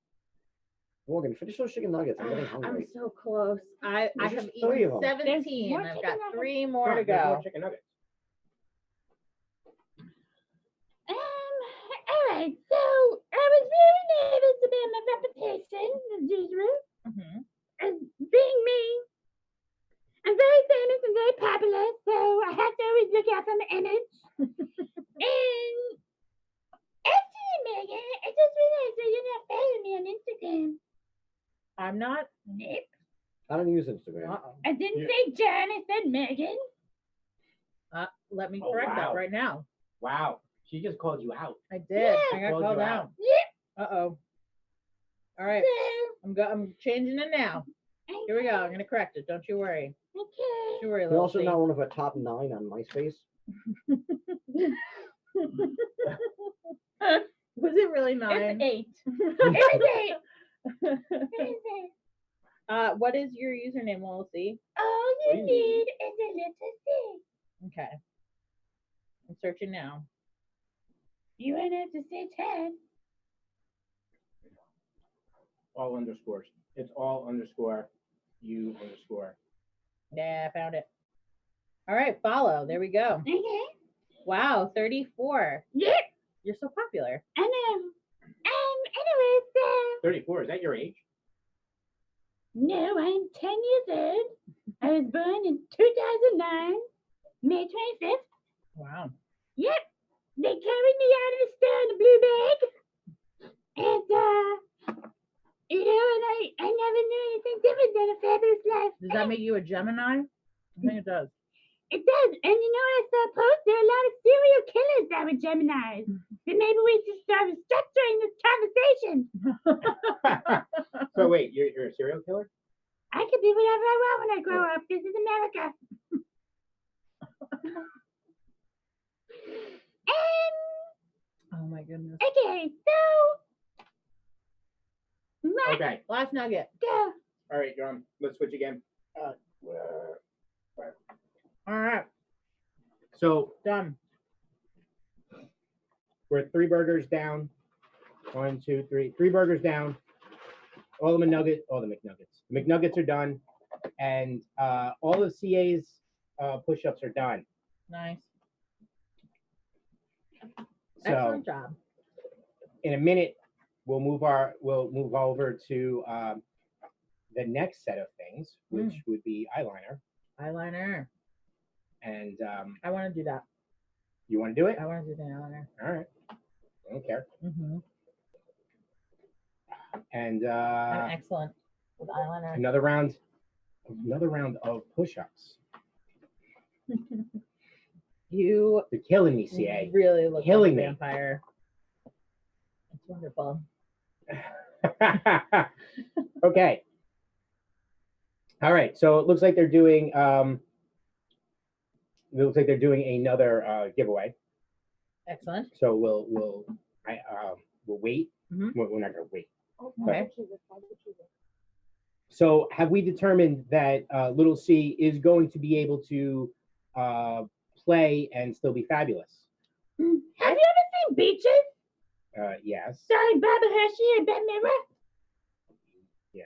Morgan, finish those chicken nuggets. I'm getting I'm hungry. so close. I There's have just 3 eaten of 'em. 17. more I've chicken got nuggets. 3 more Come to on, there's more go. chicken nuggets. All right. Okay, so I was very nervous about my reputation, as usual. Mm-hmm. As being me, I'm very famous and very popular, so I have to always look out for my image. And actually, Megan, I just realized that you're not following me on Instagram. I'm not. Nope. I don't use Instagram. Uh-oh. I didn't say John, I said Megan. Let me Oh, correct that wow. right now. Wow. She just called you out. I did. Yeah. I got Called called you out. out. Yep. Uh-oh. All right. So, I'm changing it now. Here we go. I'm gonna correct it. Don't you worry. okay. Don't you worry, You're little also C. not one of our top 9 on MySpace. Was it really 9? It's 8. It was 8. What is your username, little C? All you need is a little C. Okay. I'm searching now. You won't have to say 10. All underscores. It's all underscore you underscore. Yeah, I found it. All right, follow. There we go. Okay. Wow, 34. Yep. You're so popular. I know. Anyway, so 34. Is that your age? no, I'm 10 years old. I was born in 2009, May 25th. Wow. Yep. They carried me out of the store in a blue bag. And, you know, and I never knew anything different than a fabulous life. Does that make you a Gemini? I think it does. It does. And you know, I saw a post, there are a lot of serial killers that were Geminis. Then maybe we should start structuring this conversation. So wait, you're a serial killer? I could be whatever I want when I grow up. This is America. Oh my goodness. Okay, so my Okay, last nugget. go. All right, you're on. Let's switch again. All right, So done. we're 3 burgers down. 1, 2, 3. 3 burgers down. All the McNuggets. The McNuggets are done, and all of CA's push-ups are done. Nice. So Excellent job. in a minute, we'll move over to the next set of things, which would be eyeliner. Eyeliner. And I want to do that. you want to do it? I want to do the eyeliner. All right. I don't care. Mm-hmm. And I'm excellent with eyeliner. another round of push-ups. You You're killing me, CA. really look Killing like a me. vampire. It's wonderful. Okay. All right. So it looks like they're doing another giveaway. Excellent. So we'll wait. Mhm. We're not gonna wait. Okay. So have we determined that little C is going to be able to play and still be fabulous? Have you ever seen Beaches? Yes. Starring Barbara Hershey and Ben Miller? Yeah.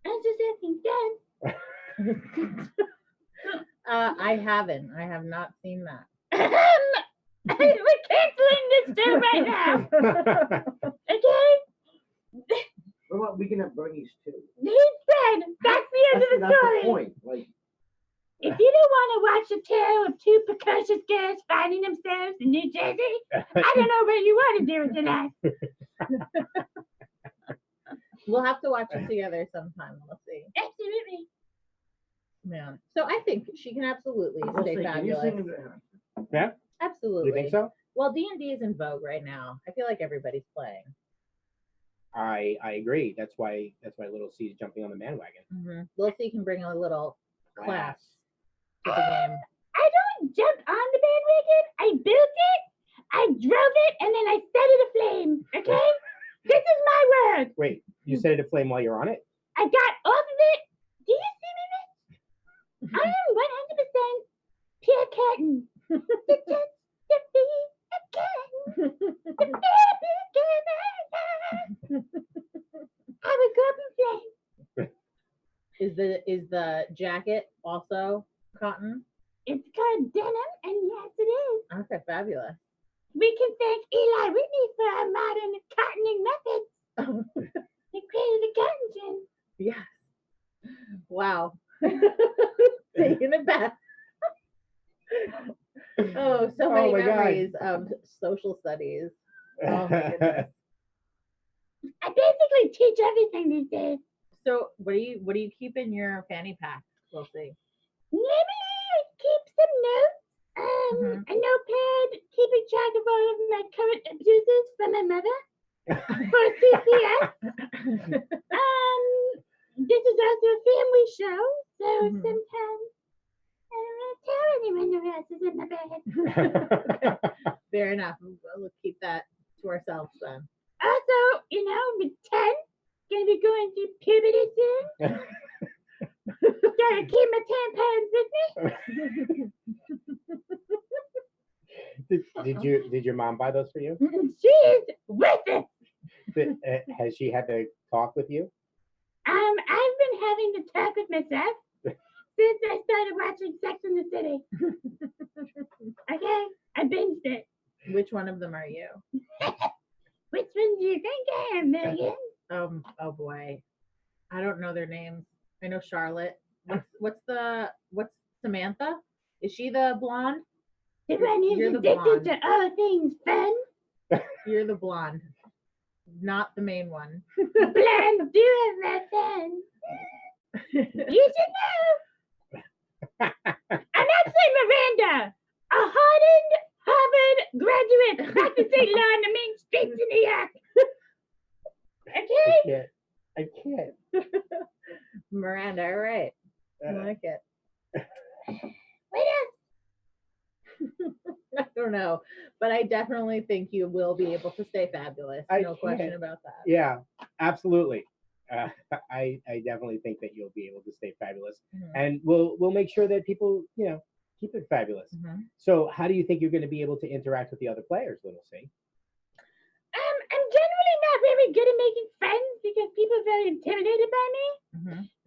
I was just asking Ben. I haven't. I have not seen that. We're canceling this show right now. Okay? What about we can have Bernie's too? He said that's the end of the That's story. the point. Like, If you don't want to watch a tale of 2 precocious girls finding themselves in New Jersey, I don't know what you want to do with your life. We'll have to watch it together sometime. We'll see. Absolutely. Man. So I think she can absolutely stay can you fabulous. sing? Yeah. Absolutely. You think so? Well, D&D is in vogue right now. I feel like everybody's playing. I agree. That's why little C is jumping on the bandwagon. Mm-hmm. Little C can bring a little class to the game. I don't jump on the bandwagon. I built it, I drove it, and then I set it aflame. Okay? This is my word. Wait, you set it aflame while you're on it? I got off of it. Do you see me, Mitch? I am 100% pure cotton. Just to be a cotton. To be a cotton. I would go up in flames. Is the jacket also cotton? It's called denim, and yes, it is. Okay, fabulous. we can thank Eli Whitney for our modern cottoning methods. He created the cotton gin. Yes. Wow. Taking it back. Oh, so many my God. memories of social studies. Oh my goodness. I basically teach everything these days. So what do you keep in your fanny pack? We'll see. Maybe keep some notes. Mhm. A notepad keeping track of all of my current abuses from my mother for CPS. This is also a family show, so Mhm. sometimes I don't want to tell anyone the rest is in my bed. Okay. Fair enough. We'll keep that to ourselves then. Also, with 10, gonna be going through puberty soon. Gotta keep my tampons with me. Did your mom buy those for you? She is with it. Has she had to talk with you? I've been having to talk with myself since I started watching Sex in the City. Okay, I binged it. Which one of them are you? Which one do you think I am, Megan? Oh boy. I don't know their names. I know Charlotte. What's Samantha? Is she the blonde? The one who's You're the addicted blonde. to all things fun. You're the blonde. Not the main one. Blonde do have that fun. You should know. I'm actually Miranda, a Harvard graduate practicing law on the main streets in New York. Okay? I can't. Miranda, all right. I like it. What else? I don't know, but I definitely think you will be able to stay fabulous. No question about that. Yeah, absolutely. I definitely think that you'll be able to stay fabulous, and we'll make sure that people keep it fabulous. So, how do you think you're going to be able to interact with the other players, Little C? I'm generally not very good at making friends because people are very intimidated by me.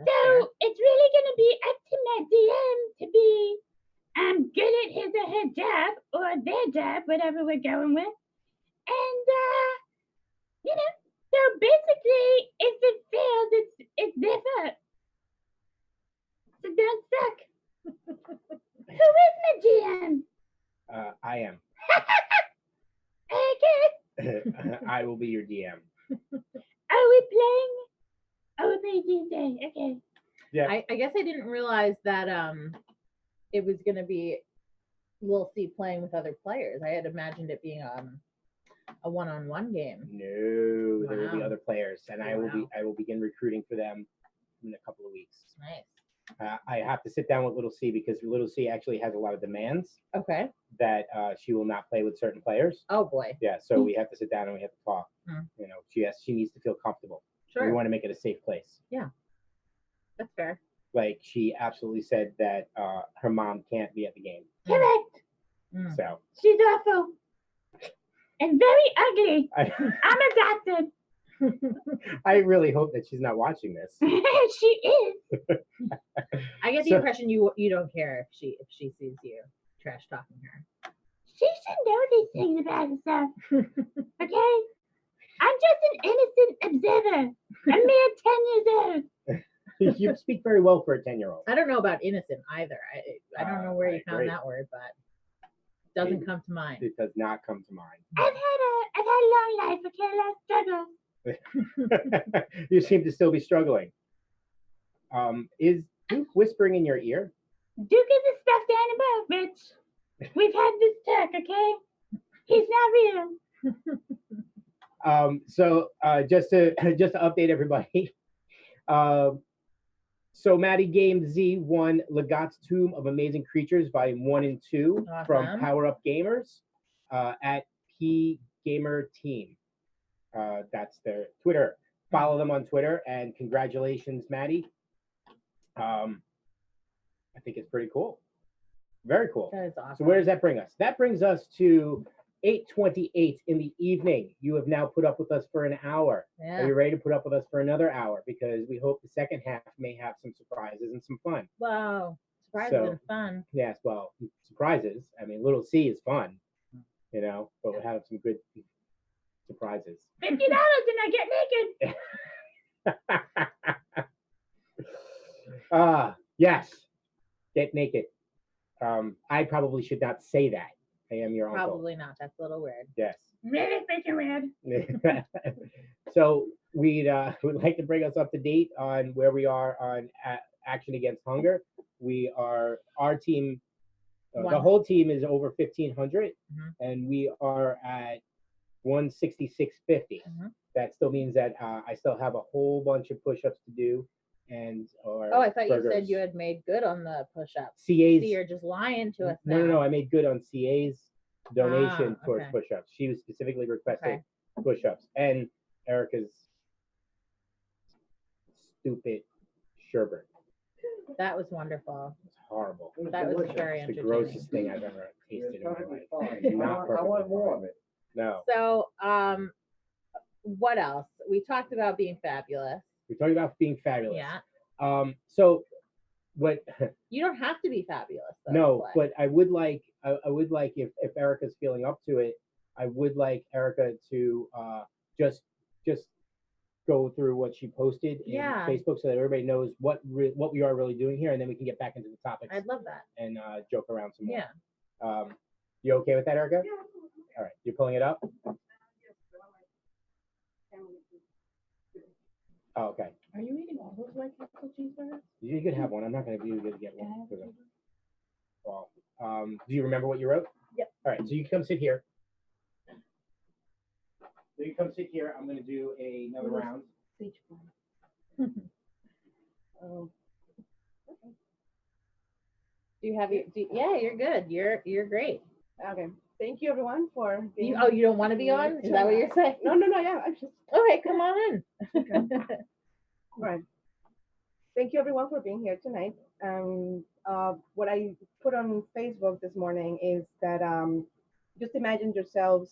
So it's really going to be up to my DM to be good at his or her job or their job, whatever we're going with. And so basically, if it fails, it's their fault. So don't suck. Who is my GM? I am. Okay. I will be your DM. Are we playing? Oh, we're playing Tuesday. Okay. Yeah. I guess I didn't realize that it was gonna be Lil C playing with other players. I had imagined it being a one-on-one game. No, there will be Wow. other players, and I will begin recruiting for them in a couple of weeks. Nice. I have to sit down with Little C because Little C actually has a lot of demands Okay. that she will not play with certain players. Oh boy. Yeah, so we have to sit down and we have to talk. Mm. She needs to feel comfortable. Sure. We want to make it a safe place. Yeah. That's fair. Like she absolutely said that her mom can't be at the game. Correct. So she's awful and very ugly. I'm adopted. I really hope that she's not watching this. She is. I get the impression you don't care if she sees you trash talking her. She should know these things about herself. Okay? I'm just an innocent observer. A mere 10 years old. You speak very well for a 10-year-old. I don't know about innocent either. I don't know where you found agree. that word, but it doesn't come to mind. It does not come to mind. I've had a long life, okay? A lot of struggles. You seem to still be struggling. Is Duke whispering in your ear? Duke is a stuffed animal, Rich. We've had this talk, okay? He's not real. So just to update everybody. So Maddie Game Z won Legat's Tomb of Amazing Creatures Volume 1 and 2 from Power Up Gamers at P Gamer Team. That's their Twitter. Follow them on Twitter, and congratulations, Maddie. I think it's pretty cool. Very cool. That is awesome. So where does that bring us? That brings us to 8:28 in the evening. You have now put up with us for an hour. Yeah. Are you ready to put up with us for another hour? Because we hope the second half may have some surprises and some fun. Wow. Surprises and fun. Yes, well, surprises. I mean, Little C is fun. you know, but we'll have some good surprises. $50 and I get naked. Yes, get naked. I probably should not say that. I am your uncle. Probably not. That's a little weird. Yes. Really freaking weird. So we'd like to bring us up to date on where we are on Action Against Hunger. We are our team. The whole team is over 1,500, and we are at 166.50. That still means that I still have a whole bunch of push-ups to do, and I thought you said you had made good on the push-ups. CA's. See, you're just lying to us now. No. I made good on CA's donation towards okay. push-ups. She was specifically requesting push-ups, and Erica's stupid sherbet. That was wonderful. It's horrible. That was very It's the entertaining. grossest thing I've ever tasted in my life. Fine. Not I perfectly want more fine. of it. No. So, what else? We talked about being fabulous. We're talking about being fabulous. Yeah. So what You don't have to be fabulous, though. no, but I would like if Erica's feeling up to it, I would like Erica to just go through what she posted in Facebook so that everybody knows what we are really doing here, and then we can get back into the topics. I'd love that. And joke around some more. Yeah. You okay with that, Erica? Yeah. All right. You're pulling it up? Oh, okay. Are you eating all those White Castle cheeseburgers? You could have one. I'm not going to be able to get one. Well, do you remember what you wrote? Yep. All right. So you can come sit here. So you come sit here. I'm going to do another round. Sage fly. Oh. Do you have your? Yeah, you're good. You're great. Okay. Thank you everyone for being. You don't want to be on? Is that what you're saying? No. Yeah. I'm just. Okay, come on in. All right. Thank you everyone for being here tonight. What I put on Facebook this morning is that just imagine yourselves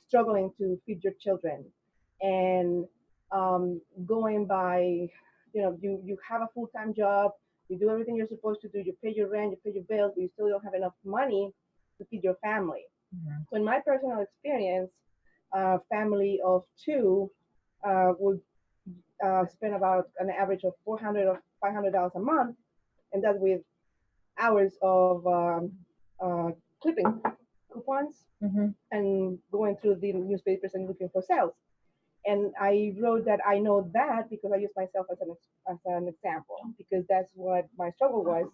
struggling to feed your children and going by, you have a full-time job, you do everything you're supposed to do, you pay your rent, you pay your bills, but you still don't have enough money to feed your family. So in my personal experience, a family of two would spend about an average of $400 or $500 a month, and that with hours of clipping coupons and going through the newspapers and looking for sales. And I wrote that I know that because I use myself as an example, because that's what my struggle was.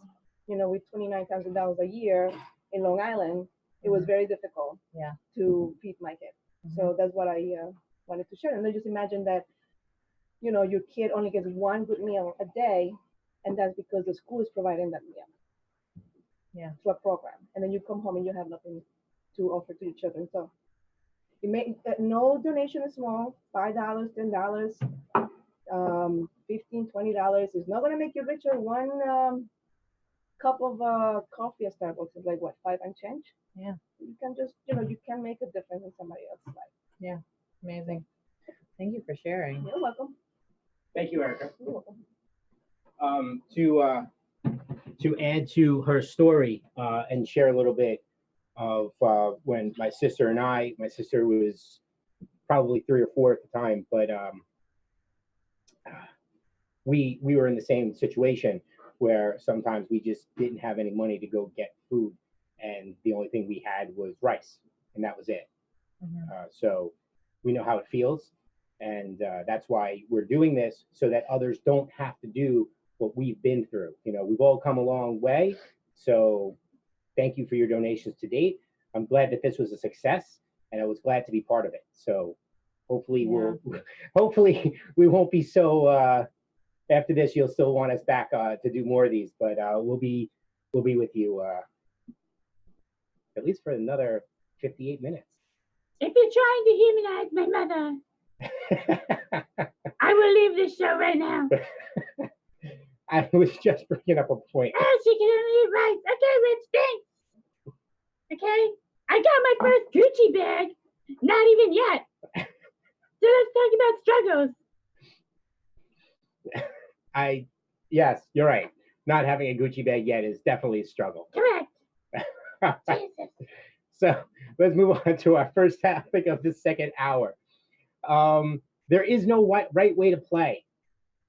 With $29,000 a year in Long Island, it was very difficult to feed my kids. So that's what I wanted to share. And then just imagine that, your kid only gets one good meal a day, and that's because the school is providing that meal. To a program. And then you come home and you have nothing to offer to your children. So you make no donation is small, $5, $10, $15, $20 is not gonna make you richer. One cup of coffee at Starbucks is like what, 5 and change? Yeah. You can just, you can make a difference in somebody else's life. Yeah. Amazing. Thank you for sharing. You're welcome. Thank you, Erica. You're welcome. To add to her story and share a little bit of when my sister was probably 3 or 4 at the time, but we were in the same situation where sometimes we just didn't have any money to go get food, and the only thing we had was rice, and that was it. So we know how it feels, and that's why we're doing this, so that others don't have to do what we've been through. We've all come a long way, so thank you for your donations to date. I'm glad that this was a success, and I was glad to be part of it. So hopefully hopefully we won't be so after this you'll still want us back to do more of these, but we'll be with you at least for another 58 minutes. If you're trying to humanize my mother, I will leave this show right now. I was just bringing up a point. Oh, she can only eat rice. Okay, Red stinks. Okay? I got my first Gucci bag. Not even yet. So let's talk about struggles. Yes, you're right. Not having a Gucci bag yet is definitely a struggle. Correct. Jesus. So let's move on to our first topic of the second hour. There is no right way to play.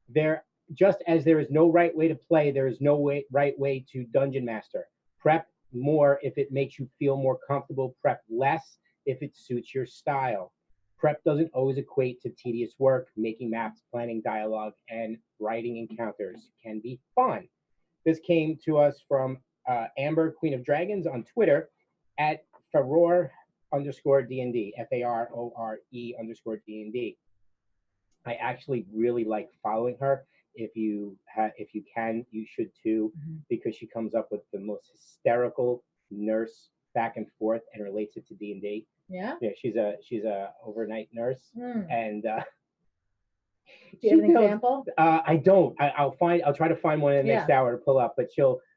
There, just as there is no right way to play, there is no right way to dungeon master. Prep more if it makes you feel more comfortable. Prep less if it suits your style. Prep doesn't always equate to tedious work. Making maps, planning dialogue, and writing encounters can be fun. This came to us from Amber, Queen of Dragons, on Twitter at Farore underscore DND, FARORE_DND. I actually really like following her. If you can, you should too, because she comes up with the most hysterical nurse back and forth and relates it to D&D. Yeah. Yeah, she's a overnight nurse, and Do you have an example? I don't. I'll try to find one in the next hour to pull up. But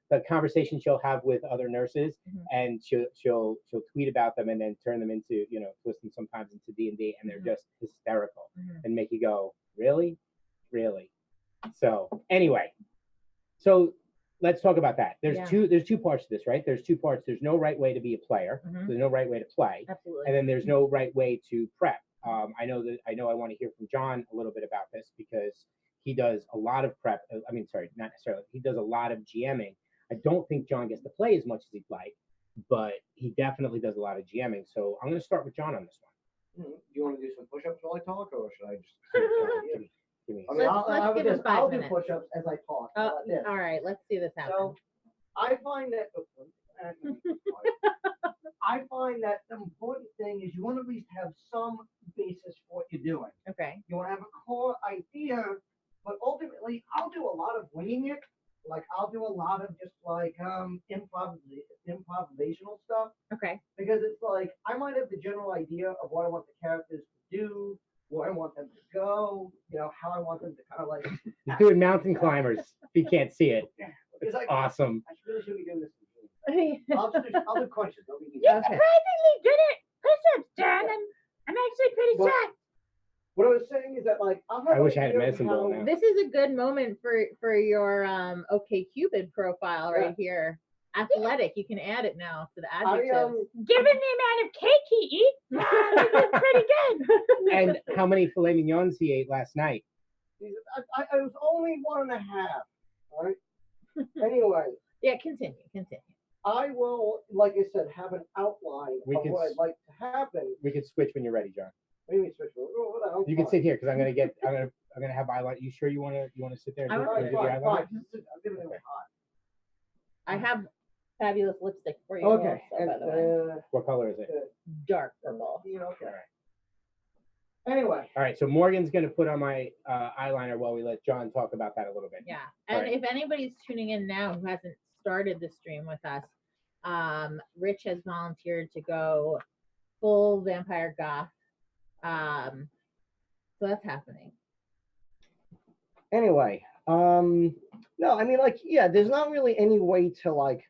the conversation she'll have with other nurses, and she'll tweet about them and then turn them into, twist them sometimes into D&D, and they're just hysterical and make you go, really, really. So anyway, so let's talk about that. There's two parts to this, right? There's two parts. There's no right way to be a player. There's no right way to play. Absolutely. And then there's no right way to prep. I know I want to hear from John a little bit about this, because he does a lot of prep. I mean, sorry, not necessarily. He does a lot of GMing. I don't think John gets to play as much as he'd like, but he definitely does a lot of GMing. So I'm going to start with John on this one. Do you want to do some push-ups while I talk, or should I just? Give me I mean, Let's give him 5 I'll minutes. do push-ups as I talk. How about this? All right, let's see this happen. So I find that the important thing is you want to at least have some basis for what you're doing. Okay. You want to have a core idea, but ultimately I'll do a lot of winging it. Like I'll do a lot of just like improvisational stuff, Okay. because it's like I might have the general idea of what I want the characters to do, where I want them to go, how I want them to kind of like. He's doing mountain climbers. If you can't see it, it's like, awesome. I really shouldn't be doing this. I'll do crunches. They'll be easy. You're surprisingly good at push-ups, John. I'm actually pretty Well, shocked. What I was saying is that like I wish I had a medicine ball now. This is a good moment for your OkCupid profile right here. Athletic. You can add it now to the adjectives. Given the amount of cake he eats, he did pretty good. And how many filet mignons he ate last night? I was only 1.5. All right. Anyway. Yeah. Continue. I will, like I said, have an outline of what I'd like to happen. We can switch when you're ready, John. What do you mean switch? You can sit here, because I'm gonna have eyeliner. You sure you wanna sit there? I want to Fine. I'm giving it a hot. I have fabulous lipstick for you. Okay. Also, by the way. What color is it? Dark purple. Okay. All right. Anyway. All right. So Morgan's gonna put on my eyeliner while we let John talk about that a little bit. Yeah. And right. if anybody's tuning in now who hasn't started the stream with us, Rich has volunteered to go full vampire goth. So that's happening. Anyway, no, I mean, like, yeah, there's not really any way to like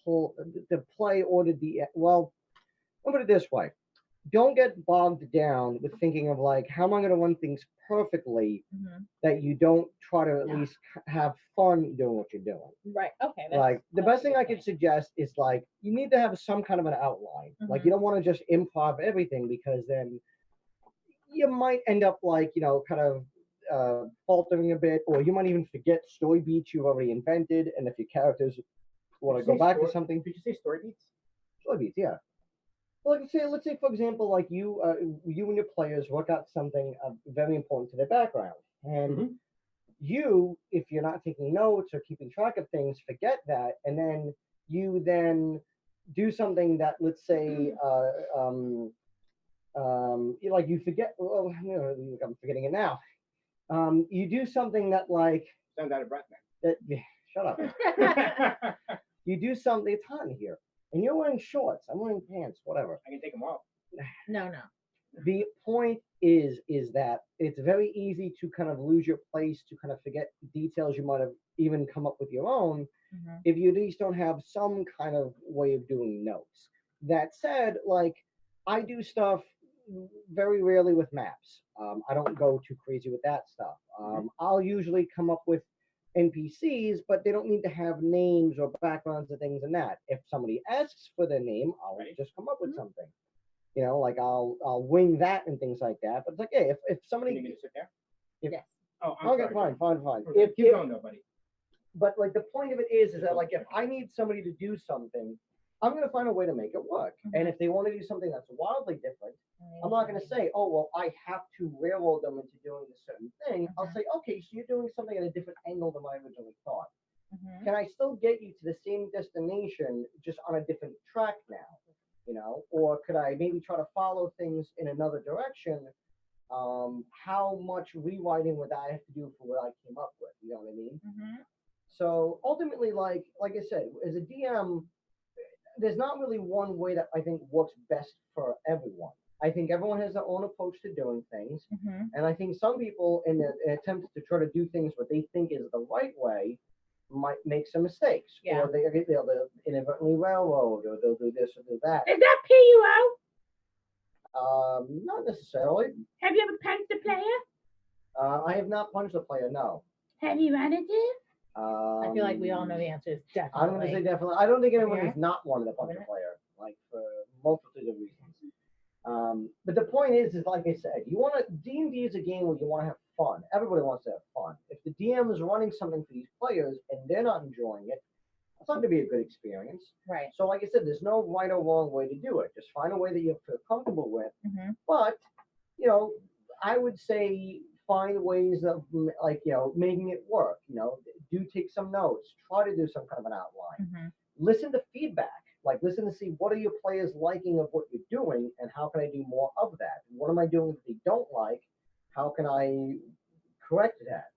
play or to well, I'll put it this way. Don't get bogged down with thinking of like, how am I going to run things perfectly, that you don't try to at least have fun doing what you're doing. Right. Okay. Like the best thing I could suggest is like, you need to have some kind of an outline. Like you don't want to just improv everything, because then you might end up like, kind of faltering a bit, or you might even forget story beats you've already invented. And if your characters want to go back to something. Did you say story beats? Story beats, yeah. Well, let's say, for example, like you and your players work out something very important to their background. And you, if you're not taking notes or keeping track of things, forget that. And then you do something that, let's say, like you forget, I'm forgetting it now. You do something that like. Sounds out of breath, man. Shut up. You do something, it's hot in here. And you're wearing shorts. I'm wearing pants, whatever. I can take them off. No. The point is that it's very easy to kind of lose your place, to kind of forget details you might have even come up with your own, if you at least don't have some kind of way of doing notes. That said, like, I do stuff very rarely with maps. I don't go too crazy with that stuff. I'll usually come up with NPCs, but they don't need to have names or backgrounds or things and that. If somebody asks for their name, I'll just come up with something. You know, like I'll wing that and things like that. But it's like, hey, if somebody, Can you sit there? Yes. Oh, I'm okay, sorry. fine. Okay, keep going, though, buddy. But like the point of it is that like if I need somebody to do something, I'm gonna find a way to make it work. And if they want to do something that's wildly different, I'm not gonna say, oh well, I have to railroad them into doing a certain thing. I'll say, okay, so you're doing something at a different angle than I originally thought. Can I still get you to the same destination just on a different track now? You know, or could I maybe try to follow things in another direction? How much rewriting would I have to do for what I came up with? You know what I mean? So ultimately, like I said, as a DM, there's not really one way that I think works best for everyone. I think everyone has their own approach to doing things, and I think some people, in their attempts to try to do things what they think is the right way, might make some mistakes, or they'll inadvertently railroad, or they'll do this or do that. Does that pay you out? Not necessarily. Have you ever punched a player? I have not punched a player. No. Have you wanted to? I feel like we all know the answer is definitely. I'm going to say definitely. I don't think anyone Okay. has not wanted to punch a player, like for multitude of reasons. But the point is like I said, you want to D&D is a game where you want to have fun. Everybody wants to have fun. If the DM is running something for these players and they're not enjoying it, it's not going to be a good experience. Right. So, like I said, there's no right or wrong way to do it. Just find a way that you feel comfortable with. But you know, I would say find ways of like making it work. You know, do take some notes. Try to do some kind of an outline. Listen to feedback. Like listen to see what are your players liking of what you're doing, and how can I do more of that? What am I doing that they don't like? How can I correct that?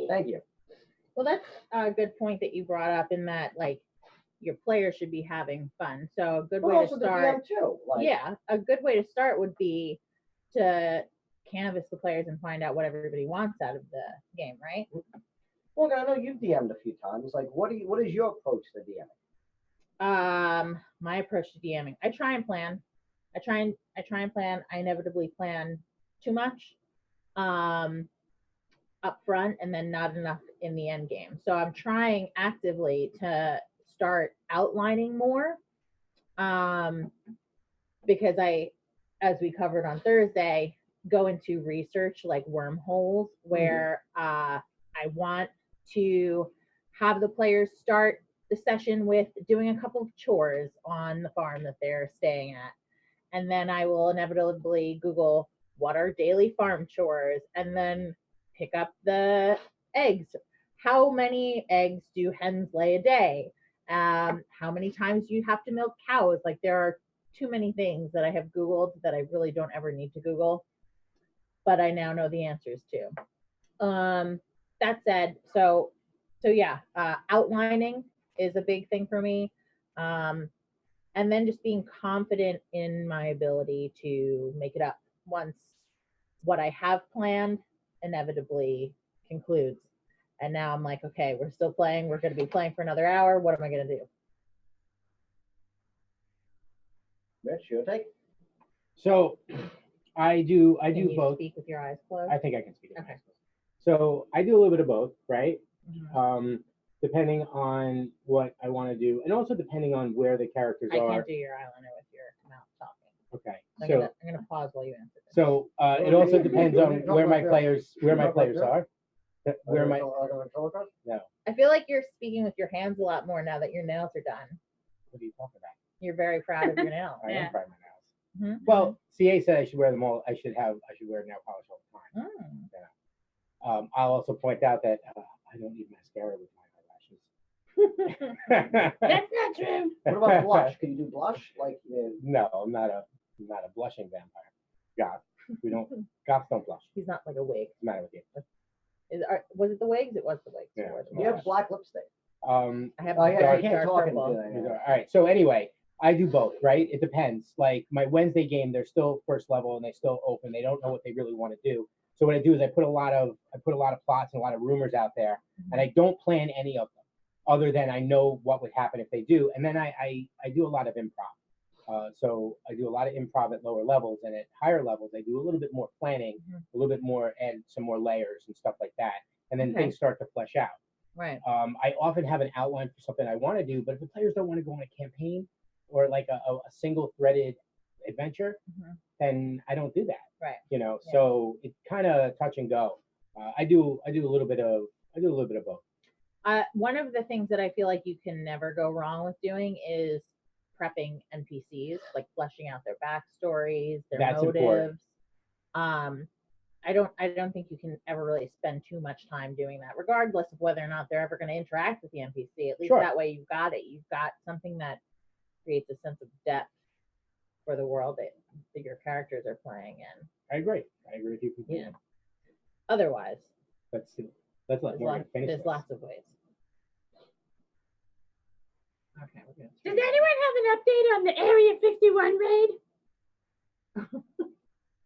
Thank you. Well, that's a good point that you brought up in that, like, your players should be having fun. So a good But way also to the start, DM too. Like, yeah, a good way to start would be to canvas the players and find out what everybody wants out of the game, right? Well, I know you've DM'd a few times. Like, what is your approach to DMing? My approach to DMing, I try and plan. I inevitably plan too much up front and then not enough in the end game. So I'm trying actively to start outlining more because as we covered on Thursday, go into research like wormholes where I want to have the players start the session with doing a couple of chores on the farm that they're staying at. And then I will inevitably Google what are daily farm chores and then pick up the eggs. How many eggs do hens lay a day? How many times do you have to milk cows? Like there are too many things that I have Googled that I really don't ever need to Google, but I now know the answers to. That said, so yeah, outlining is a big thing for me. And then just being confident in my ability to make it up once what I have planned inevitably concludes. And now I'm like, okay, we're still playing. We're going to be playing for another hour. What am I going to do? Mitch, your take? So I do Can you both. speak with your eyes closed? I think I can speak. Okay. So I do a little bit of both, right? Depending on what I want to do, and also depending on where the characters I are. can't do your eyeliner with your mouth talking. Okay. I'm gonna pause while you answer this. So it also depends on where my players are. Where my no. I feel like you're speaking with your hands a lot more now that your nails are done. What are you talking about? You're very proud of your nails. I am proud of my nails. Well, CA said I should wear them all. I should wear nail polish all the time. Yeah. I'll also point out that I don't need mascara with my eyelashes. That's not true. What about blush? Can you do blush? Like, no, I'm not a blushing vampire. Goth. Goths don't blush. He's not like a wig. What's the matter with you? Was it the wigs? It was the wigs. Yeah. you have black lipstick. I have I can't dark talk purple. into All right. So anyway, I do both, right? It depends. Like my Wednesday game, they're still first level and they still open. They don't know what they really want to do. So what I do is I put a lot of plots and a lot of rumors out there, and I don't plan any of them, other than I know what would happen if they do. And then I do a lot of improv. So I do a lot of improv at lower levels, and at higher levels, I do a little bit more planning, a little bit more, add some more layers and stuff like that, and then Okay. things start to flesh out. Right. I often have an outline for something I want to do, but if the players don't want to go on a campaign or like a single threaded adventure, then I don't do that. Right. You know, Yeah. so it's kind of touch and go. I do a little bit of both. One of the things that I feel like you can never go wrong with doing is prepping NPCs, like fleshing out their backstories, their That's motives. important. I don't think you can ever really spend too much time doing that, regardless of whether or not they're ever going to interact with the NPC. At least Sure. that way you've got it. You've got something that creates a sense of depth for the world that your characters are playing in. I agree with you completely. Yeah. Otherwise, Let's let Morgan finish there's this. lots of ways. Okay, we're good. Does anyone have an update on the Area 51 raid?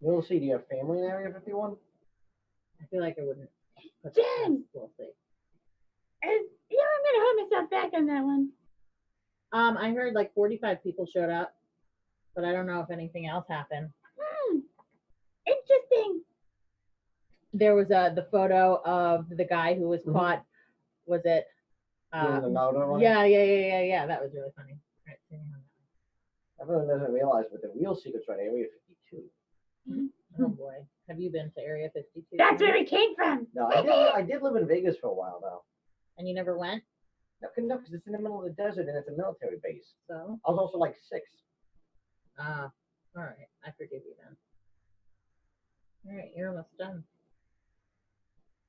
We'll see. Do you have family in Area 51? I feel like I wouldn't. Put Jen! We'll see. I'm gonna hold myself back on that one. I heard like 45 people showed up, but I don't know if anything else happened. Interesting. There was the photo of the guy who was caught. Was it? Doing the Naruto one? Yeah. That was really funny. Right, Everyone doesn't realize, but the real secret's right Area 52. oh boy, have you been to Area 52? That's where we came from. No, I did live in Vegas for a while though. And you never went? No, because it's in the middle of the desert and it's a military base. So? I was also like 6. All right. I forgive you then. All right, you're almost done.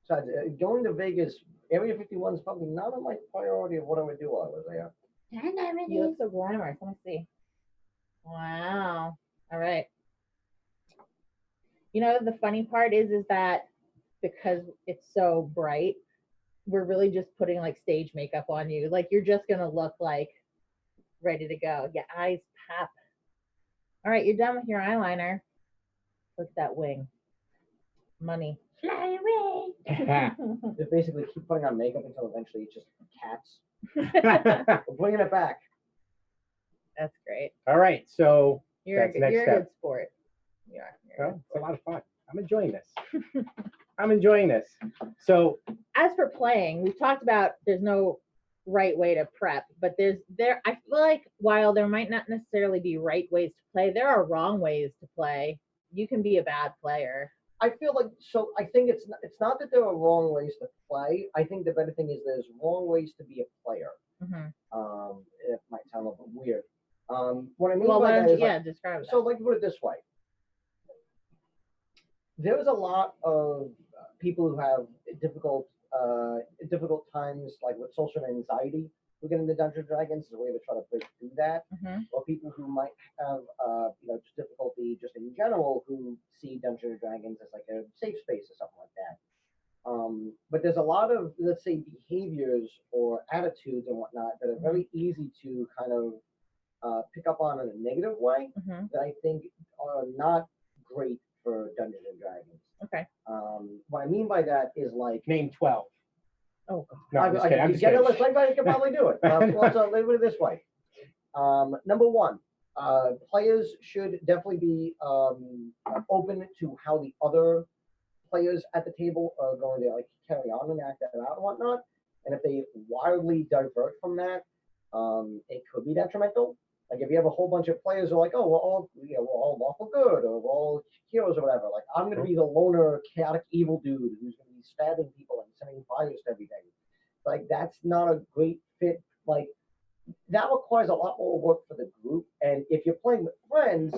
Besides, going to Vegas, Area 51 is probably not on my priority of what I would do while I was there. You look so glamorous. Let me see. Wow. All right. You know, the funny part is that because it's so bright, we're really just putting like stage makeup on you. Like you're just going to look like ready to go. Your eyes pop. All right, you're done with your eyeliner. Look at that wing. Money. Fly away. Just basically keep putting on makeup until eventually it's just cats. We're bringing it back. That's great. All right, so You're that's the next a step. good sport. You're Well, it's a lot of fun. I'm enjoying this. So as for playing, we've talked about there's no right way to prep, but I feel like while there might not necessarily be right ways to play, there are wrong ways to play. You can be a bad player. I feel like I think it's not that there are wrong ways to play. I think the better thing is there's wrong ways to be a player. It might sound a little bit weird. What I mean Well, by why that don't you, is describe that. so like put it this way. There's a lot of people who have difficult times like with social anxiety who get into Dungeons and Dragons as a way to try to break through that, or people who might have just difficulty just in general who see Dungeons and Dragons as like a safe space or something like that. But there's a lot of, let's say, behaviors or attitudes and whatnot that are very easy to kind of pick up on in a negative way that I think are not great for Dungeons and Dragons. Okay. What I mean by that is like name 12. Oh, God. No, I'm just kidding. I'm just get kidding. a list. Anybody can probably do it. So let me put it this way. Number one, players should definitely be open to how the other players at the table are going to like carry on and act that out and whatnot. And if they wildly divert from that, it could be detrimental. Like if you have a whole bunch of players who are like, oh, we're all lawful good, or we're all heroes or whatever. Like I'm going to be the loner, chaotic, evil dude who's going to be stabbing people and setting fires to everything. Like that's not a great fit. Like that requires a lot more work for the group. And if you're playing with friends,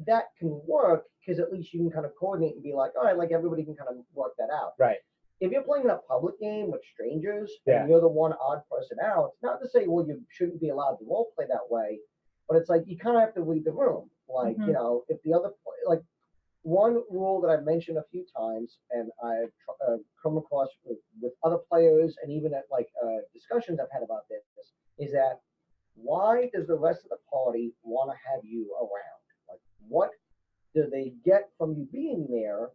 that can work because at least you can kind of coordinate and be like, all right, like everybody can kind of work that out. Right. If you're playing in a public game with strangers Yeah. and you're the one odd person out, not to say, well, you shouldn't be allowed to role play that way, but it's like you kind of have to read the room. Like, you know, if the other, like one rule that I've mentioned a few times and I've come across with other players and even at like discussions I've had about this is that why does the rest of the party want to have you around? Like, what do they get from you being there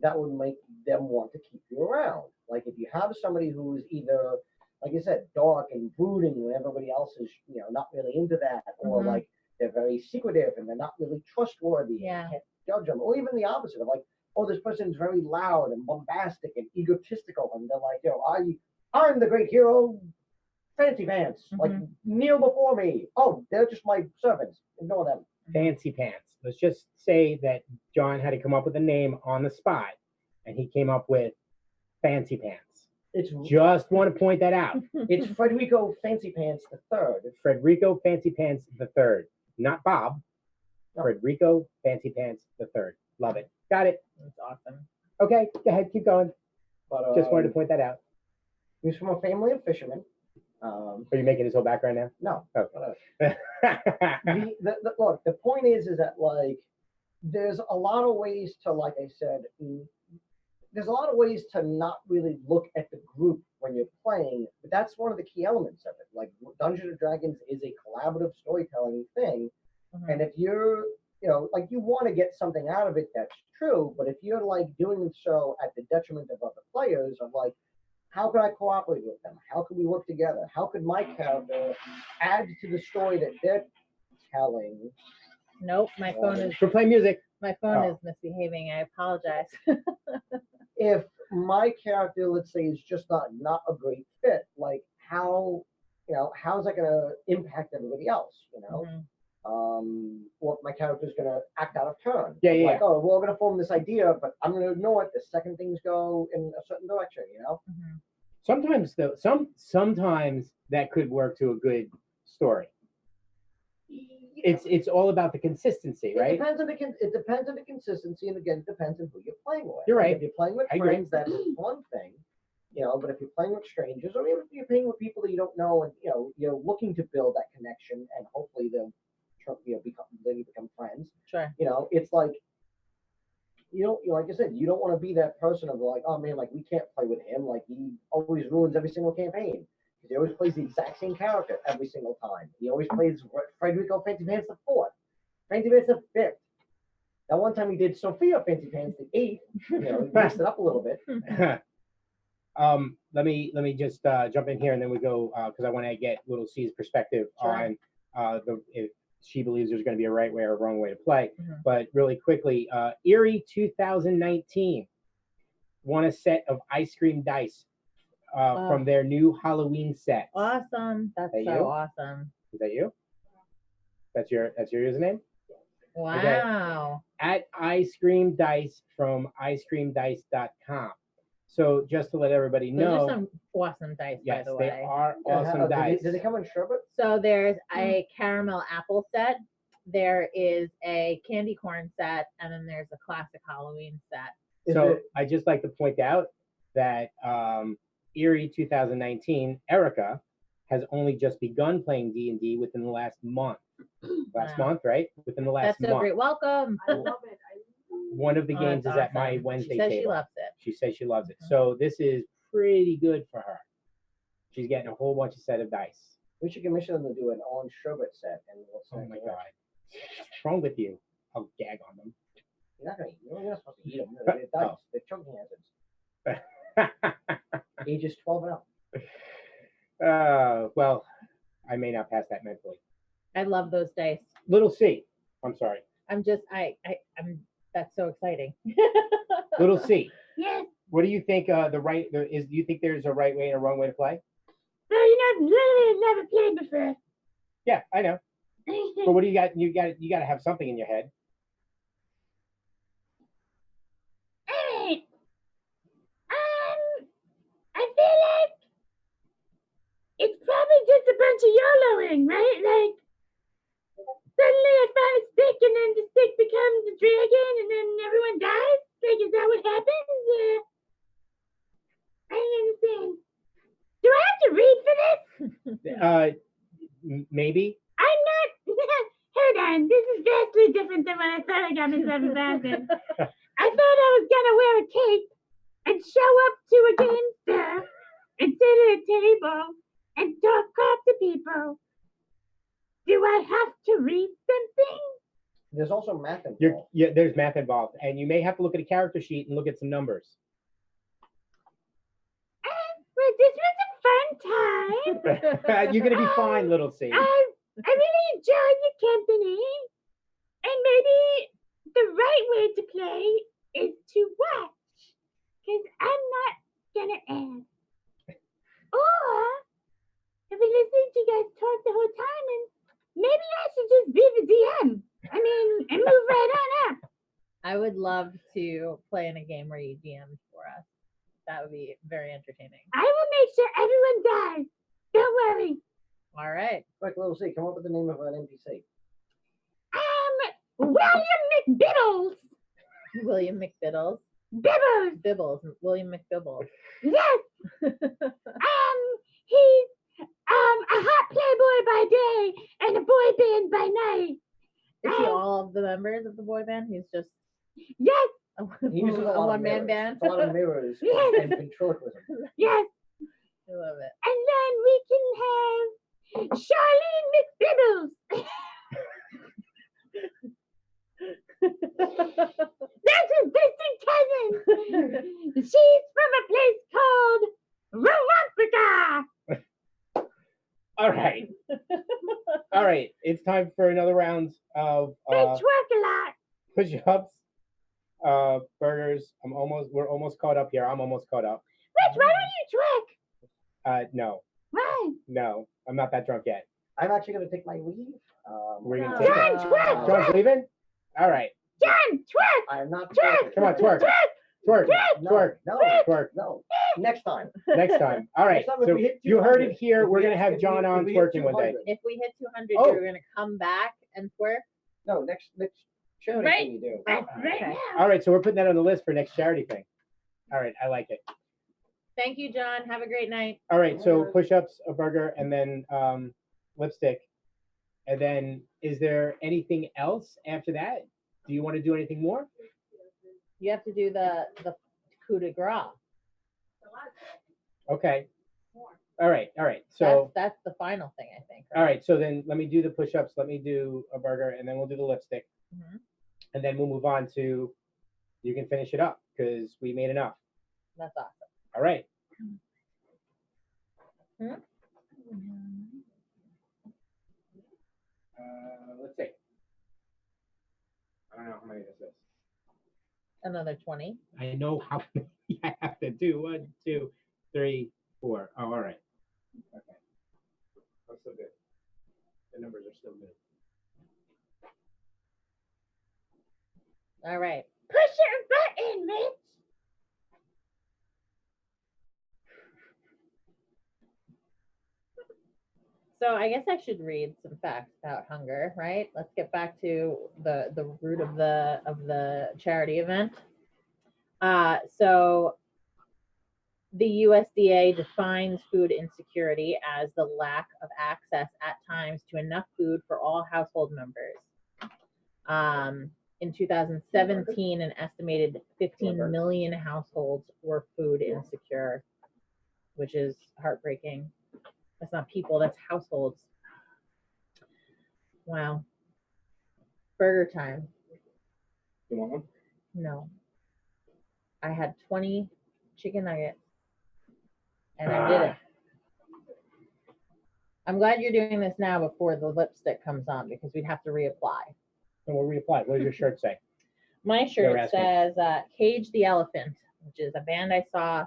that would make them want to keep you around? Like, if you have somebody who is either, like I said, dark and brooding when everybody else is, not really into that, or like they're very secretive and they're not really trustworthy. Yeah. You can't judge them. Or even the opposite of like, oh, this person's very loud and bombastic and egotistical, and they're like, I'm the great hero, fancy pants, like kneel before me. Oh, they're just my servants. Ignore them. Fancy pants. Let's just say that John had to come up with a name on the spot, and he came up with Fancy Pants. It's Just want to point that out. it's Frederico Fancy Pants the Third. Frederico Fancy Pants the Third, not Bob. No. Frederico Fancy Pants the Third. Love it. Got it. That's awesome. Okay, go ahead, keep going. But Just wanted to point that out. he's from a family of fishermen. Are you making his whole background now? No. Okay. Look, the point is that like there's a lot of ways to, like I said, there's a lot of ways to not really look at the group when you're playing, but that's one of the key elements of it. Like Dungeons and Dragons is a collaborative storytelling thing, and if you're, like you want to get something out of it, that's true. But if you're like doing so at the detriment of other players, of like, how can I cooperate with them? How can we work together? How could my character add to the story that they're telling? Nope, my phone is We're playing music. is misbehaving. I apologize. If my character, let's say, is just not a great fit, like how is that going to impact everybody else? Or if my character is going to act out of turn. Yeah. Like, oh, well, we're going to form this idea, but I'm going to ignore it the second things go in a certain direction. Sometimes though, sometimes that could work to a good story. It's all about the consistency, right? It depends on the consistency, and again, it depends on who you're playing with. You're right. Like, if you're playing with I agree. friends, that's one thing, But if you're playing with strangers, or even if you're playing with people that you don't know, and you're looking to build that connection, and hopefully they'll become friends. Sure. It's like like I said, you don't want to be that person of like, oh man, like we can't play with him, like he always ruins every single campaign. He always plays the exact same character every single time. He always plays Frederico Fancy Pants the Fourth, Fancy Pants the Fifth. That one time he did Sophia Fancy Pants the Eighth. He messed it up a little bit. Let me just jump in here, and then we go because I want to get Little C's perspective on if she believes there's going to be a right way or a wrong way to play. But really quickly, Erie 2019 won a set of ice cream dice from their new Halloween set. Awesome. That's Is that so you? awesome. Is that you? That's your username? Wow. At Ice Cream Dice from icecreamdice.com. So just to let everybody Those know, are some awesome dice, yes, by the they way. are awesome dice. Did they come in sherbet? So there's a caramel apple set. There is a candy corn set, and then there's a classic Halloween set. So I just like to point out that Erie 2019, Erica, has only just begun playing D&D within the last month. Month, right? Within the last That's so month. great. Welcome. I love it. One of the games that's is at my awesome. Wednesday She says table. she loves it. She says she loves it. So this is pretty good for her. She's getting a whole bunch of set of dice. We should commission them to do an orange sherbet set, and we'll Oh send my it. god. What's wrong with you? I'll gag on them. You're not supposed to eat them. They're dice. They're choking hazards. Ages 12 and up. Well, I may not pass that mentally. I love those dice. Little C. I'm sorry. I'm that's so exciting. Little C. Yes. What do you think do you think there's a right way and a wrong way to play? So literally never played before. Yeah, I know. But what do you got? You got to have something in your head. Alright. I feel like it's probably just a bunch of YOLOing, right? Like suddenly I find a stick and then the stick becomes a dragon and then everyone dies? Like, is that what happens? I don't understand. Do I have to read for this? Maybe. I'm not. Hold on. This is vastly different than what I thought I got myself involved in. I thought I was going to wear a cape and show up to a game store and sit at a table and talk crap to people. Do I have to read something? There's also math involved. There's math involved, and you may have to look at a character sheet and look at some numbers. Well, this was a fun time. You're gonna be fine, Little C. I really enjoy the company, and maybe the right way to play is to watch, because I'm not gonna ask. Or if we listen to you guys talk the whole time, and maybe I should just be the DM. I mean, and move right on up. I would love to play in a game where you DM for us. That would be very entertaining. I will make sure everyone dies. Don't worry. All right. Quick, little C, come up with the name of an NPC. William McBiddles. William McBiddles. Bibbers. Bibbles. William McBibbles. Yes. He's a hot playboy by day and a boy band by night. Is he all of the members of the boy band? He's just Yes. He uses a lot of one-man mirrors. band. A lot of mirrors Yes. and ventriloquism. Yes. I love it. And then we can have Charlene McBiddles. That's his distant cousin. She's from a place called Rumampica. All right. All right. It's time for another round of They twerk a lot. push-ups, burgers. We're almost caught up here. I'm almost caught up. Rich, why don't you twerk? No, Why? I'm not that drunk yet. I'm actually going to take my leave. We're gonna Oh. take John, it. twerk. John's leaving? All right. John, twerk. I am not Twerk. Come on, twerk. Twerk. Twerk. No, Twerk. no, Twerk. no. Next time. Next time. All right. Next time if So we hit you heard 200, it here. if We're we gonna hit- have if John we- on if we hit twerking one day. 200. If we hit 200, Oh. you're going to come back and twerk. No, next charity Right. thing you do. Right Okay. now. All right. So we're putting that on the list for next charity thing. All right. I like it. Thank you, John. Have a great night. All right. So push-ups, a burger, and then lipstick. And then, is there anything else after that? Do you want to do anything more? You have to do the coup de grace. Okay. All right. All right. So, That's the final thing, I think. all right. So then let me do the push-ups. Let me do a burger, and then we'll do the lipstick. Mhm. And then we'll move on to, you can finish it up because we made enough. That's awesome. All right. Let's see. I don't know how many this is. Another 20. I know how many I have to do. 1, 2, 3, 4. Oh, all right. Okay. That's still good. The numbers are still good. All right. Push your button, Rich. So I guess I should read some facts about hunger, right? Let's get back to the root of the charity event. So the USDA defines food insecurity as the lack of access at times to enough food for all household members. In 2017, an estimated 15 million households were food insecure, which is heartbreaking. That's not people, that's households. Wow. Burger time. You want one? No. I had 20 chicken nuggets and I did it. I'm glad you're doing this now before the lipstick comes on because we'd have to reapply. And we'll reapply. What does your shirt say? My They're shirt asking. says Cage the Elephant, which is a band I saw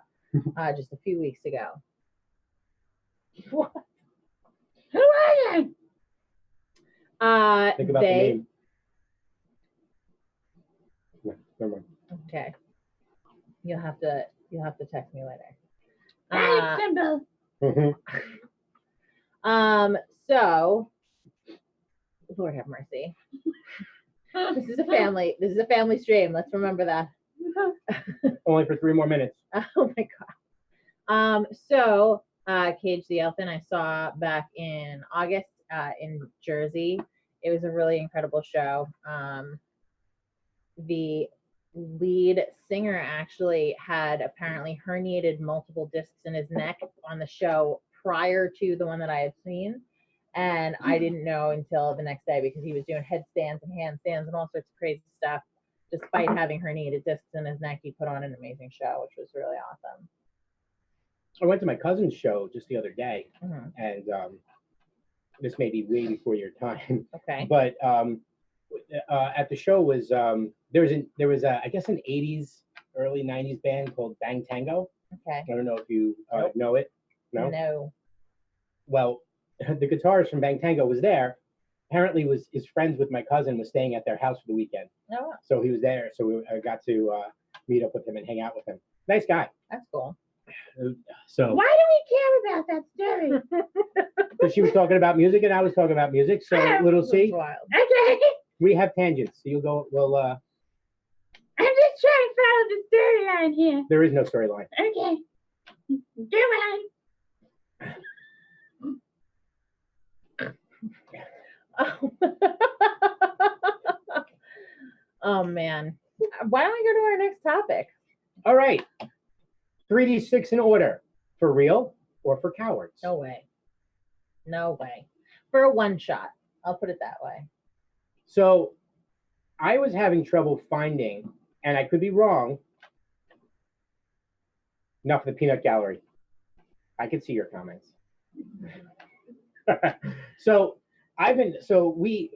just a few weeks ago. What? Who are you? Think about the name. No, never mind. Okay. You'll have to text me later. Alex symbol. So Lord have mercy. This is a family stream. Let's remember that. Only for 3 more minutes. Oh my god. So Cage the Elephant I saw back in August in Jersey. It was a really incredible show. The lead singer actually had apparently herniated multiple discs in his neck on the show prior to the one that I had seen. And I didn't know until the next day because he was doing headstands and handstands and all sorts of crazy stuff. Despite having herniated discs in his neck, he put on an amazing show, which was really awesome. I went to my cousin's show just the other day, Mhm. and this may be way before your time, Okay. but at the show was there was a, I guess, an '80s, early '90s band called Bang Tango. Okay. I don't know if you Nope. know it. No. No. Well, the guitarist from Bang Tango was there. Apparently, is friends with my cousin, was staying at their house for the weekend, No. so he was there. So I got to meet up with him and hang out with him. Nice guy. That's cool. So Why do we care about that story? because she was talking about music and I was talking about music, so little That's C, wild. Okay. we have tangents. So you'll go. Well, I'm just trying to follow the storyline here. there is no storyline. Okay. Go on. Oh man. Why don't we go to our next topic? All right. 3D6 in order. For real or for cowards? No way. No way. For a one shot. I'll put it that way. So I was having trouble finding, and I could be wrong. Enough of the peanut gallery. I can see your comments. So we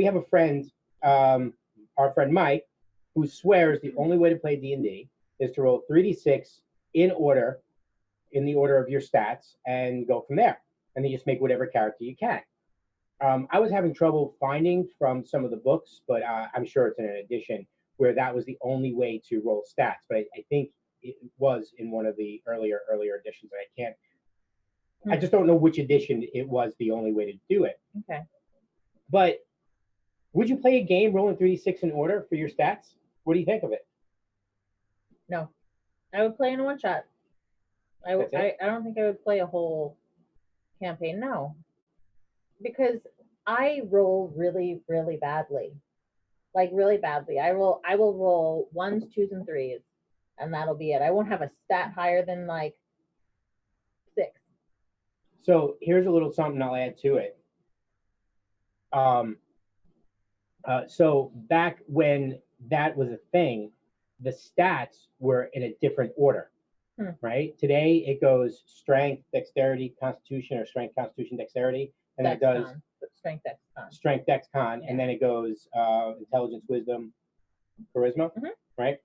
have a friend, our friend Mike, who swears the only way to play D&D is to roll 3d6 in order, in the order of your stats, and go from there. And then just make whatever character you can. I was having trouble finding from some of the books, but I'm sure it's in an edition where that was the only way to roll stats. But I think it was in one of the earlier editions. And I just don't know which edition it was the only way to do it. Okay. But would you play a game rolling 3d6 in order for your stats? What do you think of it? No. I would play in a one shot. I That's it? don't think I would play a whole campaign. No. Because I roll really, really badly. Like really badly. I will roll 1s, 2s, and 3s, and that'll be it. I won't have a stat higher than like 6. So here's a little something I'll add to it. So back when that was a thing, the stats were in a different order, right? Today it goes strength, dexterity, constitution, or strength, constitution, dexterity, and then it goes Strength, dex, con. strength, dex, con, Yeah. and then it goes intelligence, wisdom, charisma, right?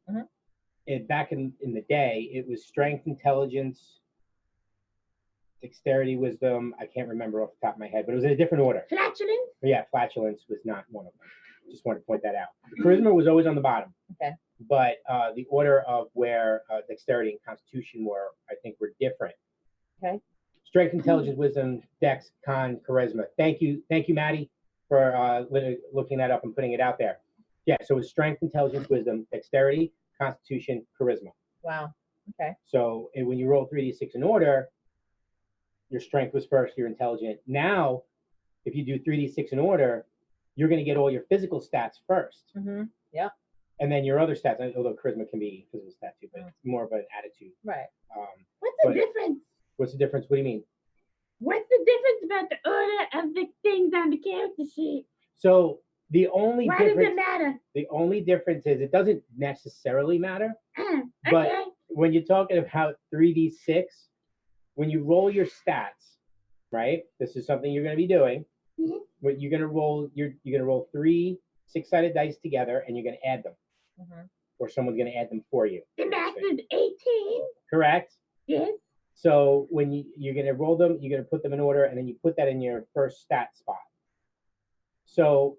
Back in the day, it was strength, intelligence, dexterity, wisdom. I can't remember off the top of my head, but it was in a different order. Flatulence? But yeah, flatulence was not one of them. Just wanted to point that out. Charisma was always on the bottom. Okay. But the order of where dexterity and constitution were, I think, were different. Okay. Strength, intelligence, wisdom, dex, con, charisma. Thank you, Maddie, for looking that up and putting it out there. Yeah, so it was strength, intelligence, wisdom, dexterity, constitution, charisma. Wow. Okay. So when you roll 3d6 in order, your strength was first, you're intelligent. Now, if you do 3d6 in order, you're going to get all your physical stats first. Yeah. And then your other stats, although charisma can be physical stat too, but it's more of an attitude. Right. What's the difference? What's the difference? What do you mean? What's the difference about the order of the things on the character sheet? So the only Why difference, does it matter? the only difference is it doesn't necessarily matter. Okay. But when you're talking about 3d6, when you roll your stats, right? This is something you're going to be doing. What you're going to roll, you're going to roll 3 6-sided dice together, and you're going to add them, or someone's going to add them for you. The max is 18. Correct. Yes. So when you're going to roll them, you're going to put them in order, and then you put that in your first stat spot. So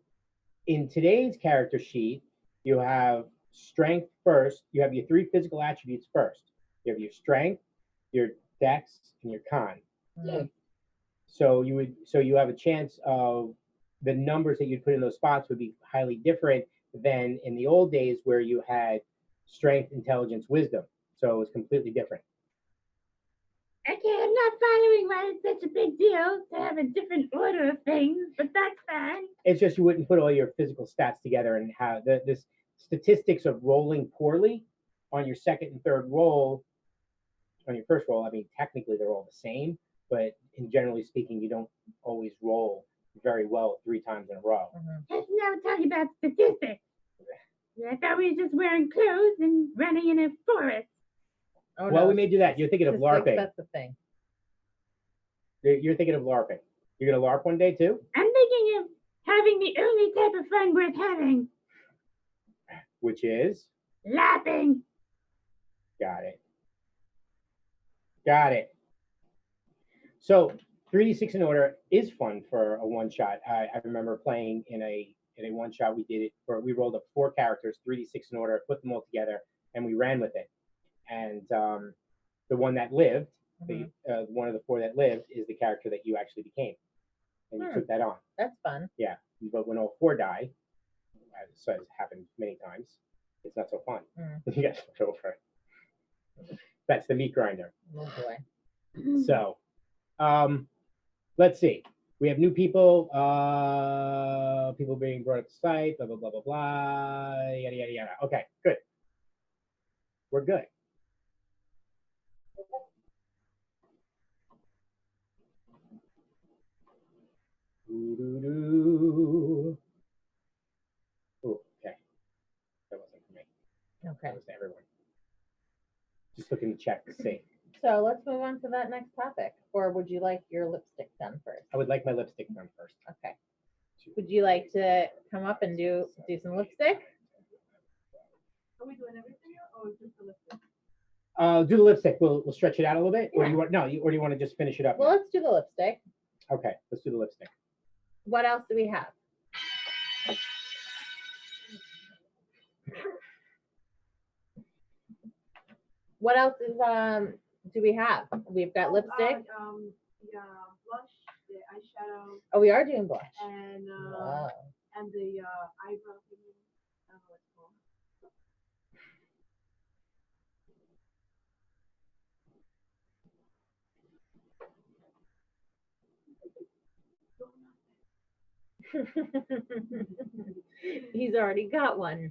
in today's character sheet, you have strength first. You have your 3 physical attributes first. You have your strength, your dex, and your con. Yes. So you have a chance of the numbers that you'd put in those spots would be highly different than in the old days where you had strength, intelligence, wisdom. So it's completely different. Okay, I'm not following why it's such a big deal to have a different order of things, but that's fine. It's just you wouldn't put all your physical stats together and how this statistics of rolling poorly on your second and third roll, on your first roll, I mean, technically they're all the same, but in generally speaking, you don't always roll very well 3 times in a row. Let's now talk about statistics. Yeah, I thought we were just wearing clothes and running in a forest. Oh, Well, no. we may do that. You're thinking of Statistics, LARPing. That's the thing. You're thinking of LARPing. You're gonna LARP one day too? I'm thinking of having the only type of fun worth having. Which is? LARPing. Got it. Got it. So 3D6 in order is fun for a one shot. I remember playing in a one shot. We did it for, we rolled up 4 characters, 3D6 in order, put them all together, and we ran with it. And the one that lived, the one of the 4 that lived, is the character that you actually became, and you took that on. That's fun. Yeah, but when all 4 die, as has happened many times, it's not so fun. You got to start over. That's the meat grinder. Oh boy. So, let's see. We have new people, people being brought up to site, blah, blah, blah, blah, blah, yada, yada, yada. Okay, good. We're good. Ooh, okay. That wasn't for me. Okay. That was to everyone. Just looking to check to see. So let's move on to that next topic. Or would you like your lipstick done first? I would like my lipstick done first. Okay. Would you like to come up and do some lipstick? Are we doing everything or just the lipstick? Do the lipstick. We'll stretch it out a little bit, or do you want or do you want to just finish it up? Well, let's do the lipstick. Okay, let's do the lipstick. What else do we have? What else is do we have? We've got lipstick. Yeah, blush, the eyeshadow, Oh, we are doing blush. and Wow. and the eyebrow thingy. I don't know what it's called. He's already got one.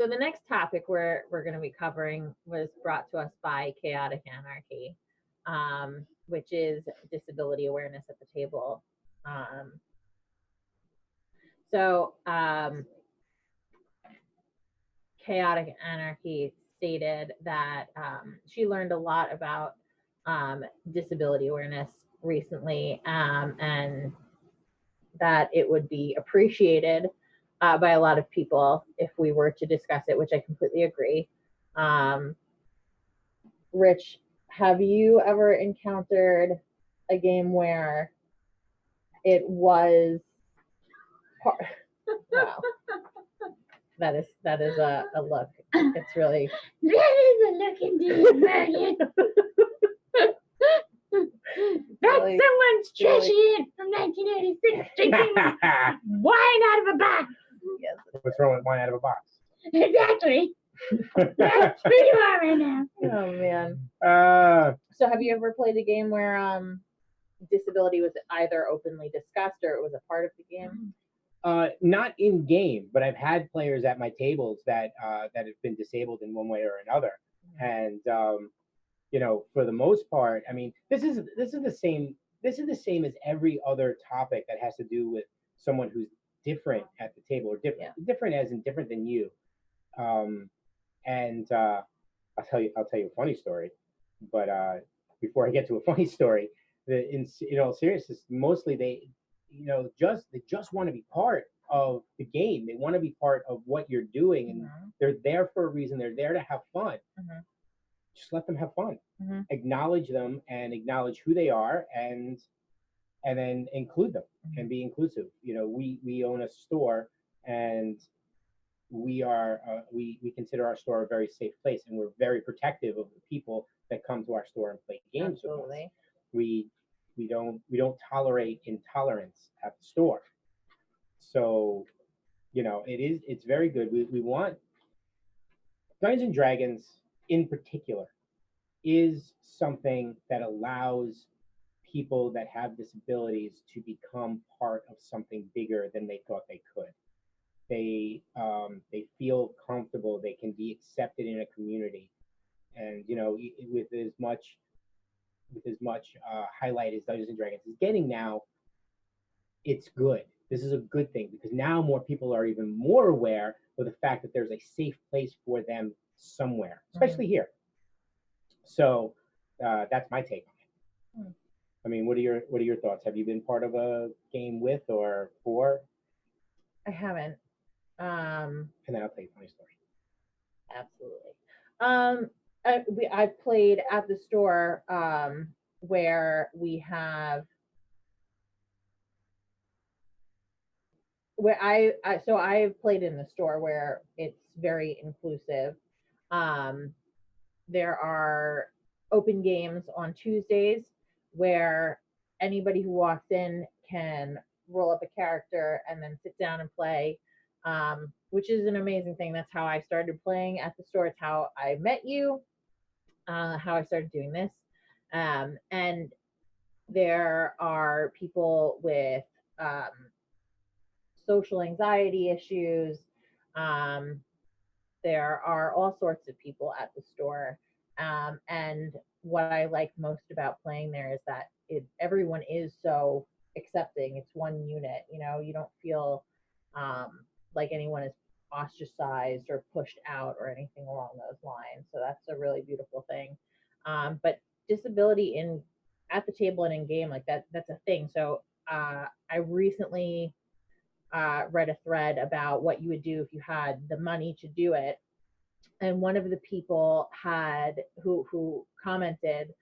So the next topic we're going to be covering was brought to us by Chaotic Anarchy, which is disability awareness at the table. Chaotic Anarchy stated that she learned a lot about disability awareness recently, and that it would be appreciated by a lot of people if we were to discuss it, which I completely agree. Rich, have you ever encountered a game where it was wow, that is a look. It's really That is a look indeed, Marion. That's Really- someone's trashy it from 1986 drinking wine out of a box. yes. What's wrong with wine out of a box? Exactly. That's who you are right now. Oh man. Uh, So have you ever played a game where disability was either openly discussed or it was a part of the game? not in game, but I've had players at my tables that that have been disabled in one way or another, and you know, for the most part, I mean, this is the same as every other topic that has to do with someone who's different at the table, or different as in different than you. And I'll tell you a funny story, but before I get to a funny story, in all seriousness, mostly they just want to be part of the game. They want to be part of what you're doing, and they're there for a reason. They're there to have fun. Just let them have fun. Acknowledge them and acknowledge who they are, and then include them and be inclusive. You know, we own a store, and we are we consider our store a very safe place, and we're very protective of the people that come to our store and play games with us. We don't tolerate intolerance at the store. So, you know, it's very good. We want Dungeons and Dragons in particular is something that allows people that have disabilities to become part of something bigger than they thought they could. They feel comfortable. They can be accepted in a community, and you know, with as much highlight as Dungeons and Dragons is getting now, it's good. This is a good thing because now more people are even more aware of the fact that there's a safe place for them somewhere, especially here. So that's my take on it. I mean, what are your thoughts? Have you been part of a game with or for? I haven't. And then I'll tell you a funny story. Absolutely. I played at the store where we have where so I've played in the store where it's very inclusive. Um, there are open games on Tuesdays where anybody who walks in can roll up a character and then sit down and play, which is an amazing thing. That's how I started playing at the store. It's how I met you, how I started doing this. And there are people with um, social anxiety issues. Um, there are all sorts of people at the store. And what I like most about playing there is that everyone is so accepting. It's one unit, you don't feel like anyone is ostracized or pushed out or anything along those lines. So that's a really beautiful thing. But disability in at the table and in game, like that's a thing. So I recently read a thread about what you would do if you had the money to do it, and one of the people who commented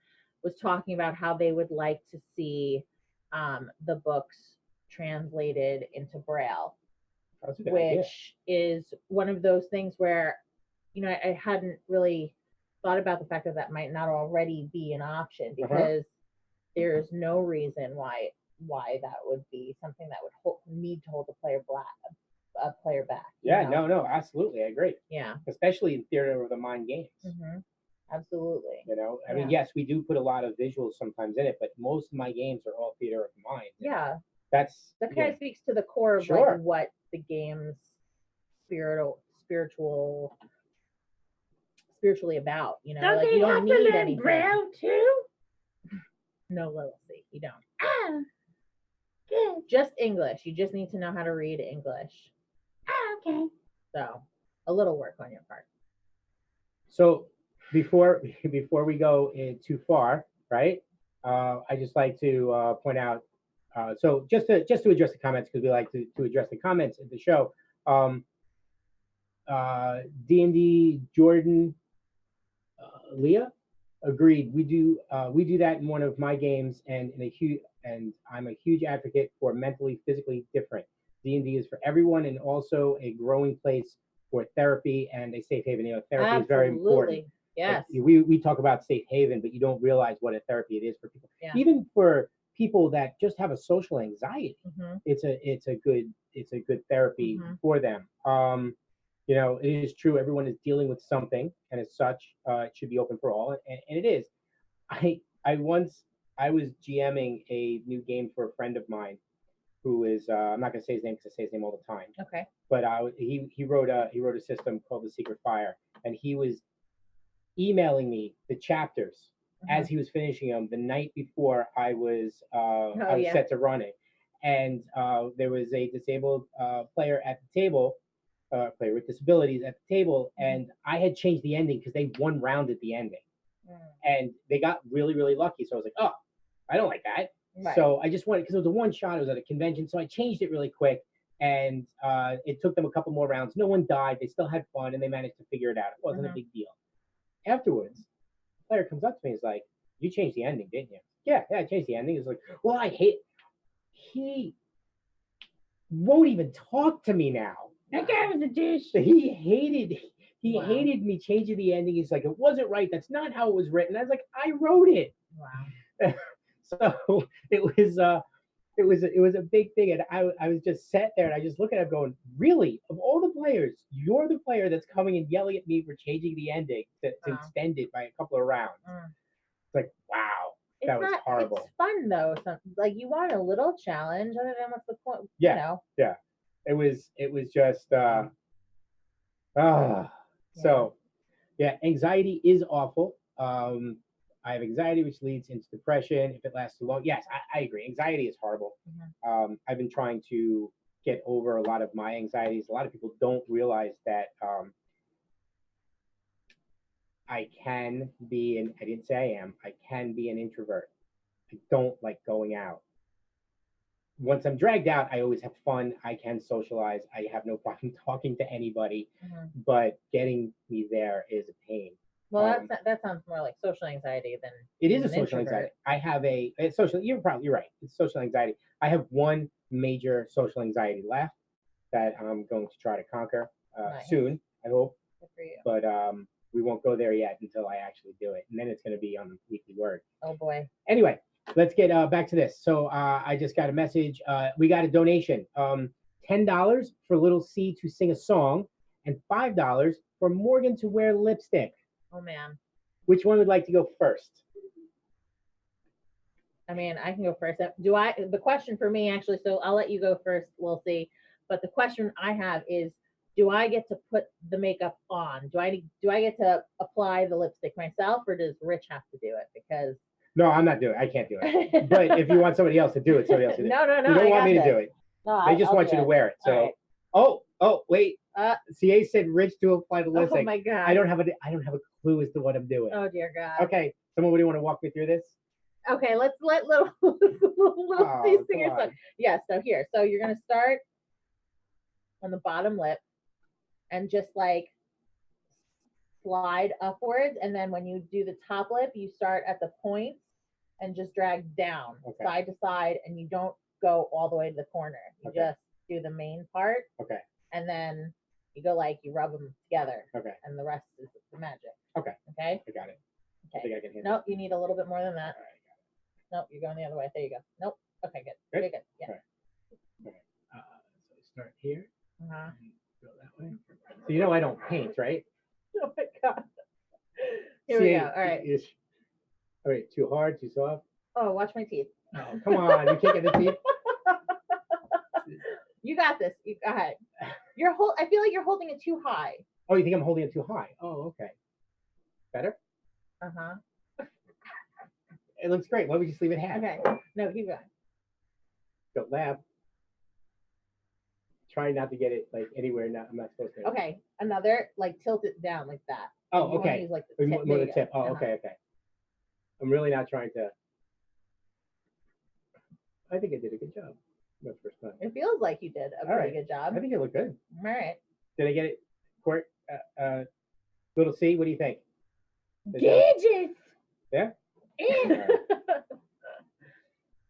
was talking about how they would like to see the books translated into Braille, That's a good which idea. is one of those things where I hadn't really thought about the fact that that might not already be an option, because there's no reason why that would be something that would need to hold a player back. Yeah, no, absolutely, I agree. Yeah. Especially in theater of the mind games. Mm-hmm. Absolutely. I mean, yes, we do put a lot of visuals sometimes in it, but most of my games are all theater of the mind. Yeah. That kind of speaks to the core of Sure. like what the game's spiritually about. Don't like they you don't have to need learn anything. Braille too? No literacy. You don't. Oh, good. Just English. You just need to know how to read English. Oh, okay. So a little work on your part. So before we go too far, right? I just like to point out. So just to address the comments, because we like to address the comments at the show. D&D Jordan, Leah, agreed. We do that in one of my games, and I'm a huge advocate for mentally, physically different. D&D is for everyone, and also a growing place for therapy and a safe haven. Therapy is very important. Yes. We talk about safe haven, but you don't realize what a therapy it is for people. Yeah. Even for people that just have a social anxiety, Mm-hmm. it's a good therapy Mm-hmm. for them. It is true. Everyone is dealing with something, and as such, it should be open for all, and it is. I was GMing a new game for a friend of mine who is I'm not going to say his name because I say his name all the time. Okay. But he wrote a system called the Secret Fire, and he was emailing me the chapters as he was finishing them the night before I was set to run it, and there was a disabled player at the table. Player with disabilities at the table, and I had changed the ending because they one rounded the ending, and they got really, really lucky. So I was like, oh, I don't like that. Right. So I just wanted, because it was a one shot, it was at a convention, so I changed it really quick, and it took them a couple more rounds. No one died. They still had fun, and they managed to figure it out. It wasn't a big deal. Afterwards, the player comes up to me and is like, you changed the ending, didn't you? Yeah, I changed the ending. He's like, well, I hate. He won't even talk to me now. That guy was a douche. He hated me changing the ending. He's like, it wasn't right. That's not how it was written. I was like, I wrote it. Wow. So it was a big thing, and I was just sat there and I just look at him going, really? Of all the players, you're the player that's coming and yelling at me for changing the ending to extend it by a couple of rounds. It's like, wow, that was horrible. It's fun though. Like you want a little challenge. Other than what's the point? Yeah. Yeah. It was just so yeah, anxiety is awful. I have anxiety, which leads into depression if it lasts too long. Yes, I agree. Anxiety is horrible. I've been trying to get over a lot of my anxieties. A lot of people don't realize that I can be I didn't say I am. I can be an introvert. I don't like going out. Once I'm dragged out, I always have fun. I can socialize. I have no problem talking to anybody, but getting me there is a pain. Well, that sounds more like social anxiety than it is a an social introvert. anxiety. I have it's social. You're right. It's social anxiety. I have one major social anxiety left that I'm going to try to conquer Nice. soon. I hope, Good for you. but we won't go there yet until I actually do it, and then it's going to be on the weekly word. Oh boy. Anyway, let's get back to this. So I just got a message. We got a donation. $10 for Little C to sing a song, and $5 for Morgan to wear lipstick. Oh man. Which one would like to go first? I mean, I can go first. The question for me actually, so I'll let you go first, we'll see. But the question I have is, do I get to put the makeup on? Do I get to apply the lipstick myself, or does Rich have to do it? Because No, I'm not doing it. I can't do it. But if you want somebody else to do it, somebody else to do it. No, You don't want me to do it. No, They just want you to wear it. So, right. oh, wait. CA said Rich to apply the lipstick. Oh my god. I don't have a clue as to what I'm doing. Oh dear God. Okay, someone, would you want to walk me through this? Okay, let's let little C sing her song. Yeah, so here. So you're gonna start on the bottom lip and just like slide upwards, and then when you do the top lip, you start at the points and just drag down side to side, and you don't go all the way to the corner. You just do the main part. Okay. And then you go like you rub them together. Okay. And the rest is the magic. Okay. Okay. I got it. Okay. I think I can handle Nope, you need a little bit more than that. All right. Nope, you're going the other way. There you go. Nope. Okay, good. Good? Very good. Yeah. All right. So start here. Uh-huh. And go that way. So you know I don't paint, right? Oh my god. Here we go. All right. All right. Too hard, too soft. Oh, watch my teeth. Oh, come on. You can't get the teeth. You got this. You got it. I feel like you're holding it too high. Oh, you think I'm holding it too high? Oh, okay. Better? Uh-huh. It looks great. Why don't we just leave it half? Okay. No, keep going. Don't laugh. Try not to get it like anywhere. I'm not supposed to. Okay. Another, like tilt it down like that. Oh, You wanna okay. use, like, the tip. More There the you tip. go. Oh, Uh-huh. okay. I'm really not trying to. I think I did a good job. My first time. It feels like you did a pretty good job. I think it looked good. All right. Did I get it? Court, Little C, what do you think? Gorgeous. Yeah? Yeah.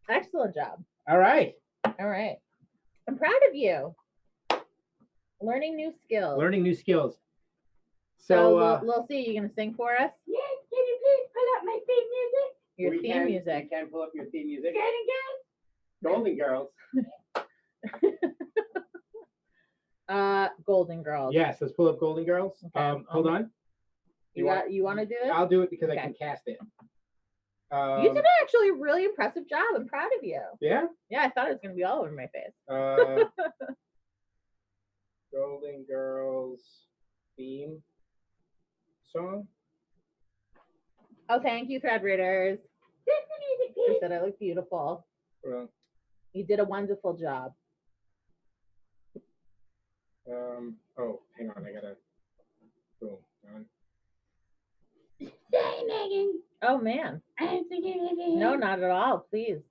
Excellent job. All right. All right. I'm proud of you. Learning new skills. Learning new skills. So, Lil C, you gonna sing for us? Yes, can you please pull up my theme music? Your we theme can, music. We can pull up your theme music. Golden Girls. Golden Girls. Golden Girls. Yes, let's pull up Golden Girls. Okay. Hold on. You want to do it? I'll do it because I Okay. can cast it. You did actually a really impressive job. I'm proud of you. Yeah? Yeah, I thought it was gonna be all over my face. Golden Girls theme song. Oh, thank you, thread readers. This is the music You piece. said I look beautiful. Well, You did a wonderful job. oh, hang on, I gotta. Boom. Done. Sorry, Megan. Oh man. I'm thinking of it. No, not at all. Please.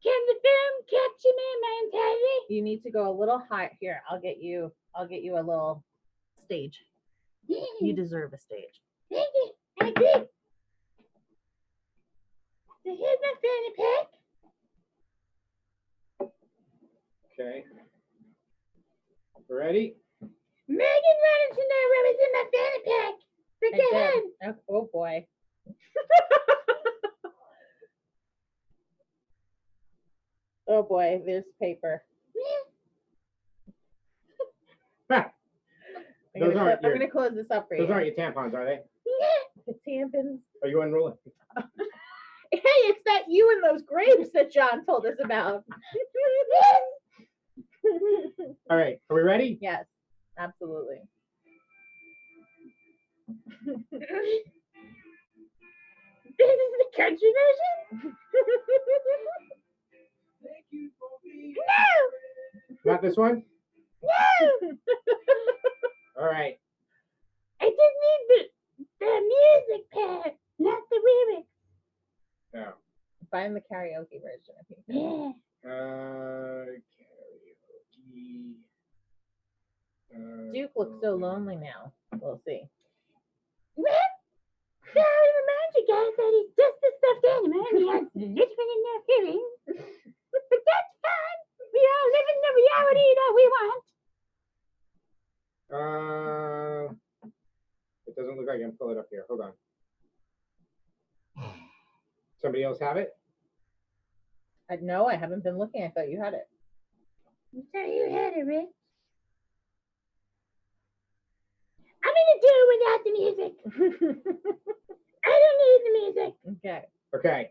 Can the film capture me in my entirety? You need to go a little higher. Here, I'll get you a little stage. You deserve a stage. Thank you. I agree. So here's my fanny pack. Okay. Ready? Megan wanted to know what was in my fanny pack. So I go ahead. did. Oh boy. Oh boy, there's paper. Ha! Those aren't I'm your- gonna close this up for you. Those aren't your tampons, are they? The tampons. Are you unrolling? Hey, it's that you and those grapes that John told us about. All right. Are we ready? Yes, absolutely. This is the country version? No! Not this one? No! All right. I just need the music pad, not the lyrics. No. Find the karaoke version if you can. Yeah. Karaoke. Duke looks so lonely now. We'll see. Well, so I remind you guys that he's just a stuffed animal and he has literally no feelings. But that's fine. We all live in the reality that we want. It doesn't look like I can pull it up here. Hold on. Somebody else have it? No, I haven't been looking. I thought you had it. So you had it, Rick. I'm gonna do it without the music. I don't need the music. Okay. Okay.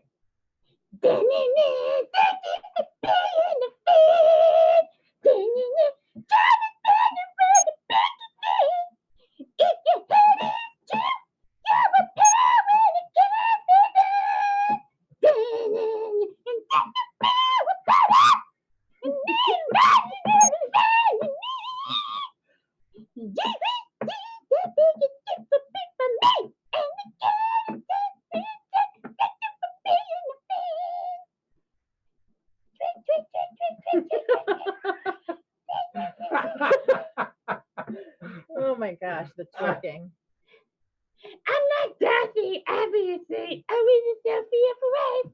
Oh my gosh, the twerking. I'm not Dorothy, obviously. I was a Sophia for life.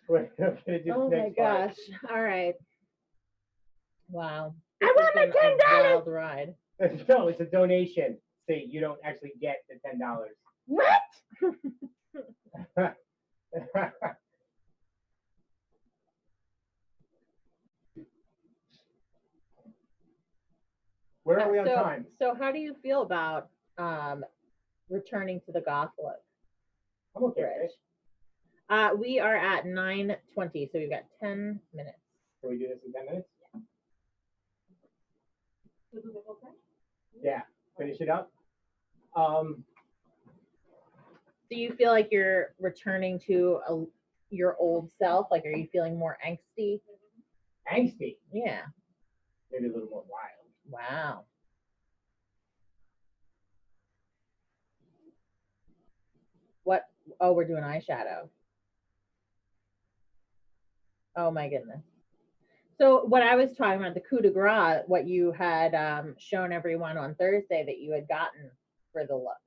We're gonna do the Oh my next part. gosh. All right. Wow. I This want has my been a $10. wild ride. No, it's a donation. See, you don't actually get the $10. What? Where are we on so, time? So how do you feel about returning to the goth look, I'm okay. Rich? Right? We are at 9:20, so we've got 10 minutes. Can we do this in 10 minutes? Yeah. Finish it up. Do you feel like you're returning to your old self? Like, are you feeling more angsty? Angsty. Yeah. Maybe a little more wild. Wow. What? Oh, we're doing eyeshadow. Oh my goodness. So what I was talking about, the coup de grace, what you had shown everyone on Thursday that you had gotten for the look.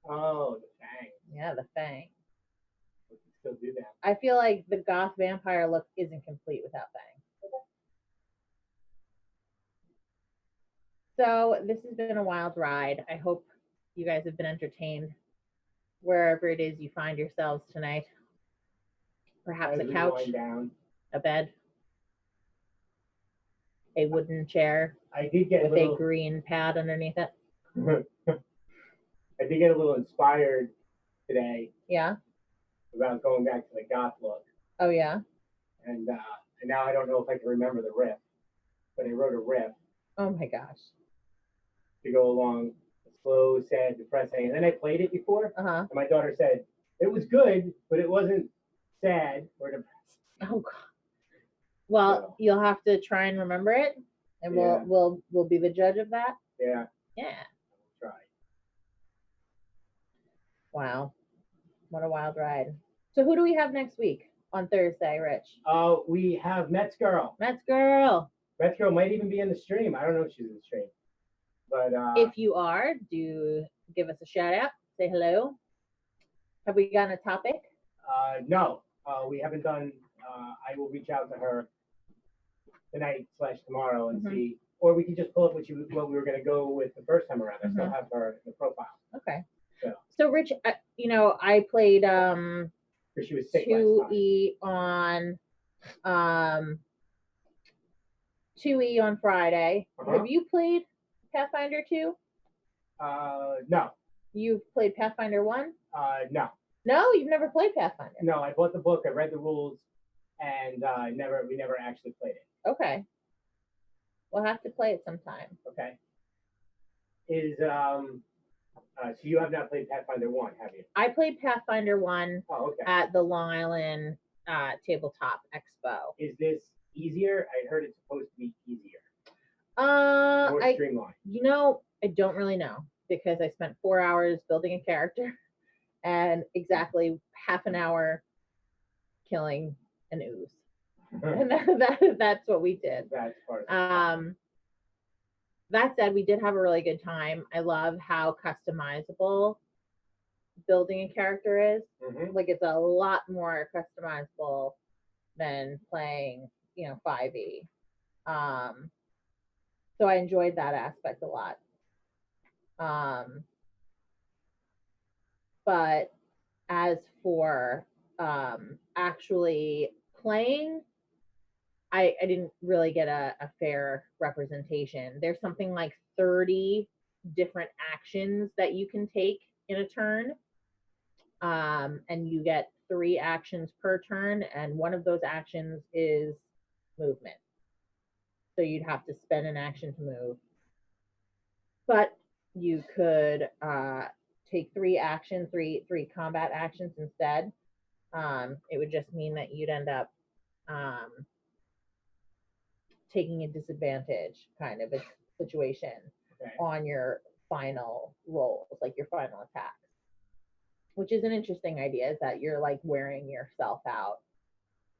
Oh, the fang. Yeah, the fang. We can still do that. I feel like the goth vampire look isn't complete without fang. So this has been a wild ride. I hope you guys have been entertained wherever it is you find yourselves tonight. Perhaps As a we couch, wind down. a bed, a wooden chair I did get with a little. a green pad underneath it. I did get a little inspired today Yeah. about going back to the goth look, Oh yeah. and now I don't know if I can remember the riff, but I wrote a riff Oh my gosh. to go along slow, sad, depressing, and then I played it before, Uh-huh. and my daughter said it was good, but it wasn't sad or depressing. Oh god. Well, So. you'll have to try and remember it, and Yeah. we'll be the judge of that. Yeah, Yeah. try. Wow. What a wild ride. So who do we have next week on Thursday, Rich? We have Mets Girl. Mets Girl. Mets Girl might even be in the stream. I don't know if she's in the stream, but If you are, do give us a shout out. Say hello. Have we gotten a topic? no, we haven't done. I will reach out to her tonight/tomorrow and Mhm. see, or we can just pull up what we were going to go with the first time around. I still Mhm. have her in the profile. Okay. So. So Rich, I played Because she was sick last 2E on 2E on Friday. Uh-huh. Have you played Pathfinder 2? No. You've played Pathfinder 1? No. No, you've never played Pathfinder. No, I bought the book, I read the rules, and we never actually played it. Okay. We'll have to play it sometime. Okay. So you have not played Pathfinder 1, have you? I played Pathfinder 1 Oh, okay. at the Long Island Tabletop Expo. Is this easier? I heard it's supposed to be easier. More I streamlined. I don't really know. because I spent 4 hours building a character and exactly half an hour killing an ooze. And that's what we did. That's part of it. That said, we did have a really good time. I love how customizable building a character is. Mhm. Like it's a lot more customizable than playing, 5e. So I enjoyed that aspect a lot. But as for actually playing, I didn't really get a fair representation. There's something like 30 different actions that you can take in a turn. And you get 3 actions per turn, and one of those actions is movement. So you'd have to spend an action to move. But you could take 3 actions, three combat actions instead. It would just mean that you'd end up taking a disadvantage kind of a situation Okay. on your final rolls, like your final attacks. Which is an interesting idea, is that you're like wearing yourself out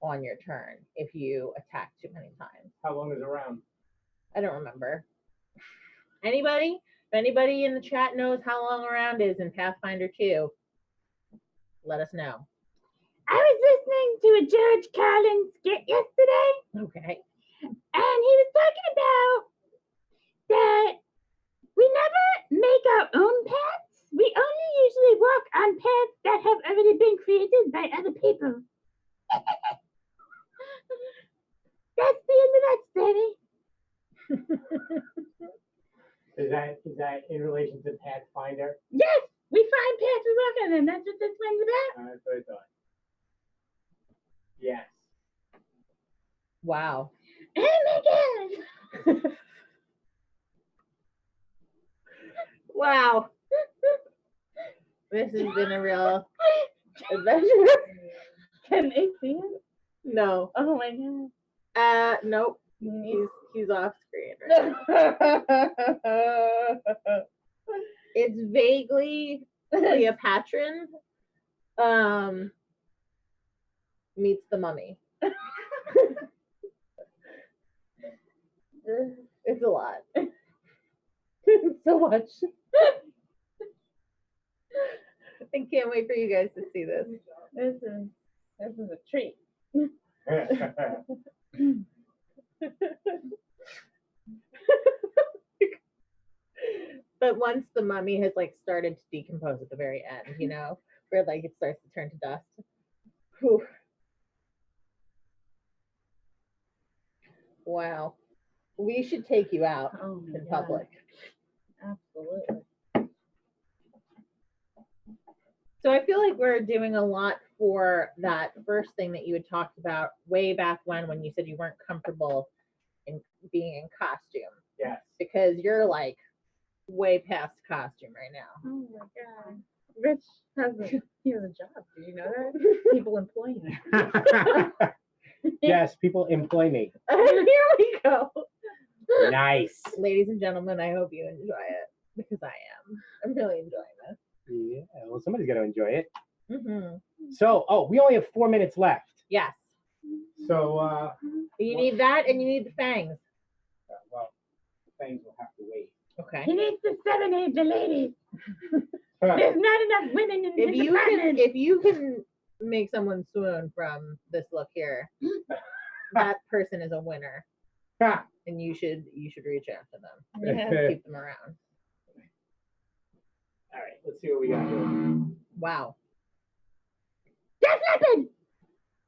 on your turn if you attack too many times. How long is a round? I don't remember. Anybody? If anybody in the chat knows how long a round is in Pathfinder 2, let us know. I was listening to a George Carlin skit yesterday, Okay. and he was talking about that we never make our own paths. We only usually walk on paths that have already been created by other people. That's the end of that story. Is that in relation to Pathfinder? Yes, we find paths we walk on them. That's what this one's about. That's what I thought. Yes. Wow. Oh my god. Wow. This has been a real adventure. Can they see it? No. Oh my god. Nope. He's off screen right now. It's vaguely Cleopatran meets the mummy. It's a lot. So much. I can't wait for you guys to see this. This is a treat. But once the mummy has like started to decompose at the very end, where like it starts to turn to dust. Whew. Wow. We should take you out in public. Absolutely. So I feel like we're doing a lot for that first thing that you had talked about way back when you said you weren't comfortable in being in costume. Yes. Because you're like way past costume right now. Oh my god. Rich he has a job. Did you know that? People employ him. Yes, people employ me. Here we go. Nice. Ladies and gentlemen, I hope you enjoy it because I am. I'm really enjoying this. Yeah, well, somebody's got to enjoy it. Mm-hmm. So, we only have 4 minutes left. Yes. So, You need that and you need the fangs. well, things will have to wait. Okay. He needs to serenade the ladies. There's not enough women in If the you department. if you can make someone swoon from this look here, that person is a winner. And you should reach out to them. You have to keep them around. All right, let's see what we got here. Wow. Death weapon!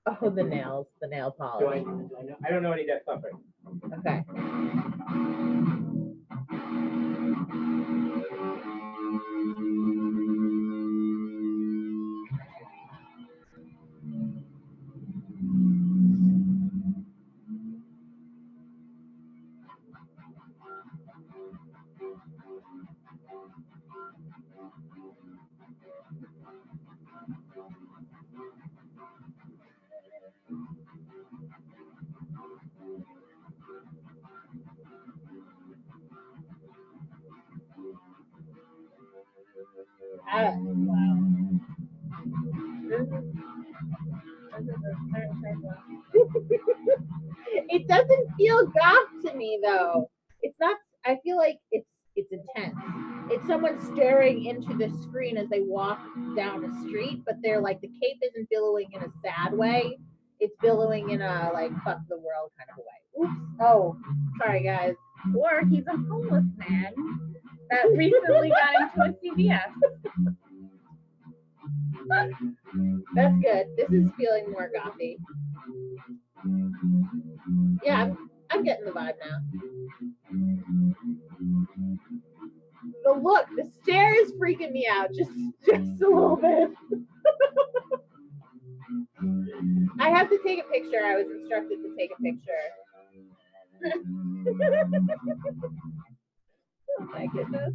Oh, the nail polish. I don't know any Death Thumper. Okay. Wow. It doesn't feel goth to me though. It's not. I feel like it's intense. It's someone staring into the screen as they walk down a street, but they're like the cape isn't billowing in a sad way. It's billowing in a like fuck the world kind of a way. Oops. Oh, sorry guys. Or he's a homeless man that recently got into a CVS. That's good. This is feeling more gothy. Yeah, I'm getting the vibe now. The look, the stare is freaking me out just a little bit. I have to take a picture. I was instructed to take a picture. Oh my goodness.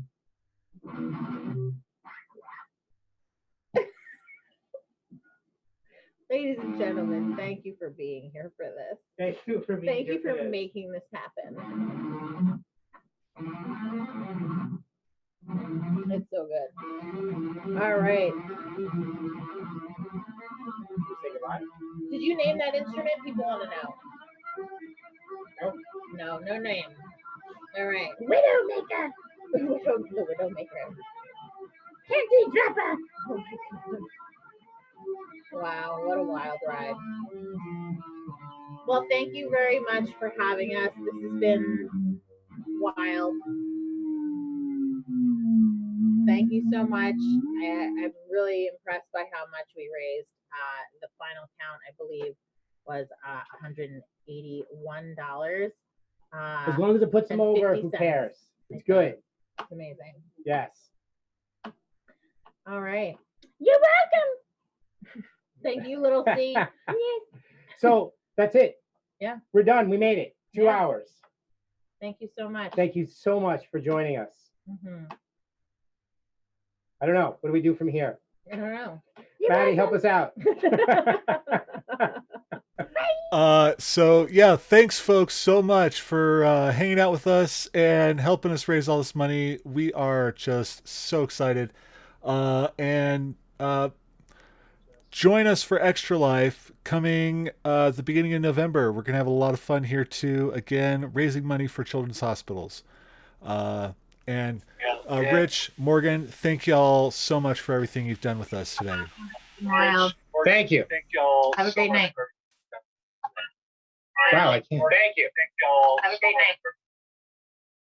Ladies and gentlemen, thank you for being here for this. Thank you for being Thank here you for this. making this happen. It's so good. All right. Say goodbye. Did you name that instrument? People want to know. Nope. No, no name. All right. Widowmaker. The Widowmaker. Candy dropper. Oh my goodness. Wow, what a wild ride. Well, thank you very much for having us. This has been wild. Thank you so much. I'm really impressed by how much we raised. The final count, I believe, was $181. As long as it puts them and over, 50 who cents. cares? It's good. It's amazing. Yes. All right. You're welcome. Thank you, little C. Yes. So that's it. Yeah. We're done. We made it. 2 Yeah. hours. Thank you so much. Thank you so much for joining us. Mhm. I don't know. What do we do from here? I don't know. Patty, help us out. So yeah, thanks folks so much for hanging out with us and helping us raise all this money. We are just so excited. And join us for Extra Life coming at the beginning of November. We're gonna have a lot of fun here too. Again, raising money for children's hospitals. Rich, Morgan, thank y'all so much for everything you've done with us today. Wow. Thank you. Have a great night. Wow, I can't. Have a great night.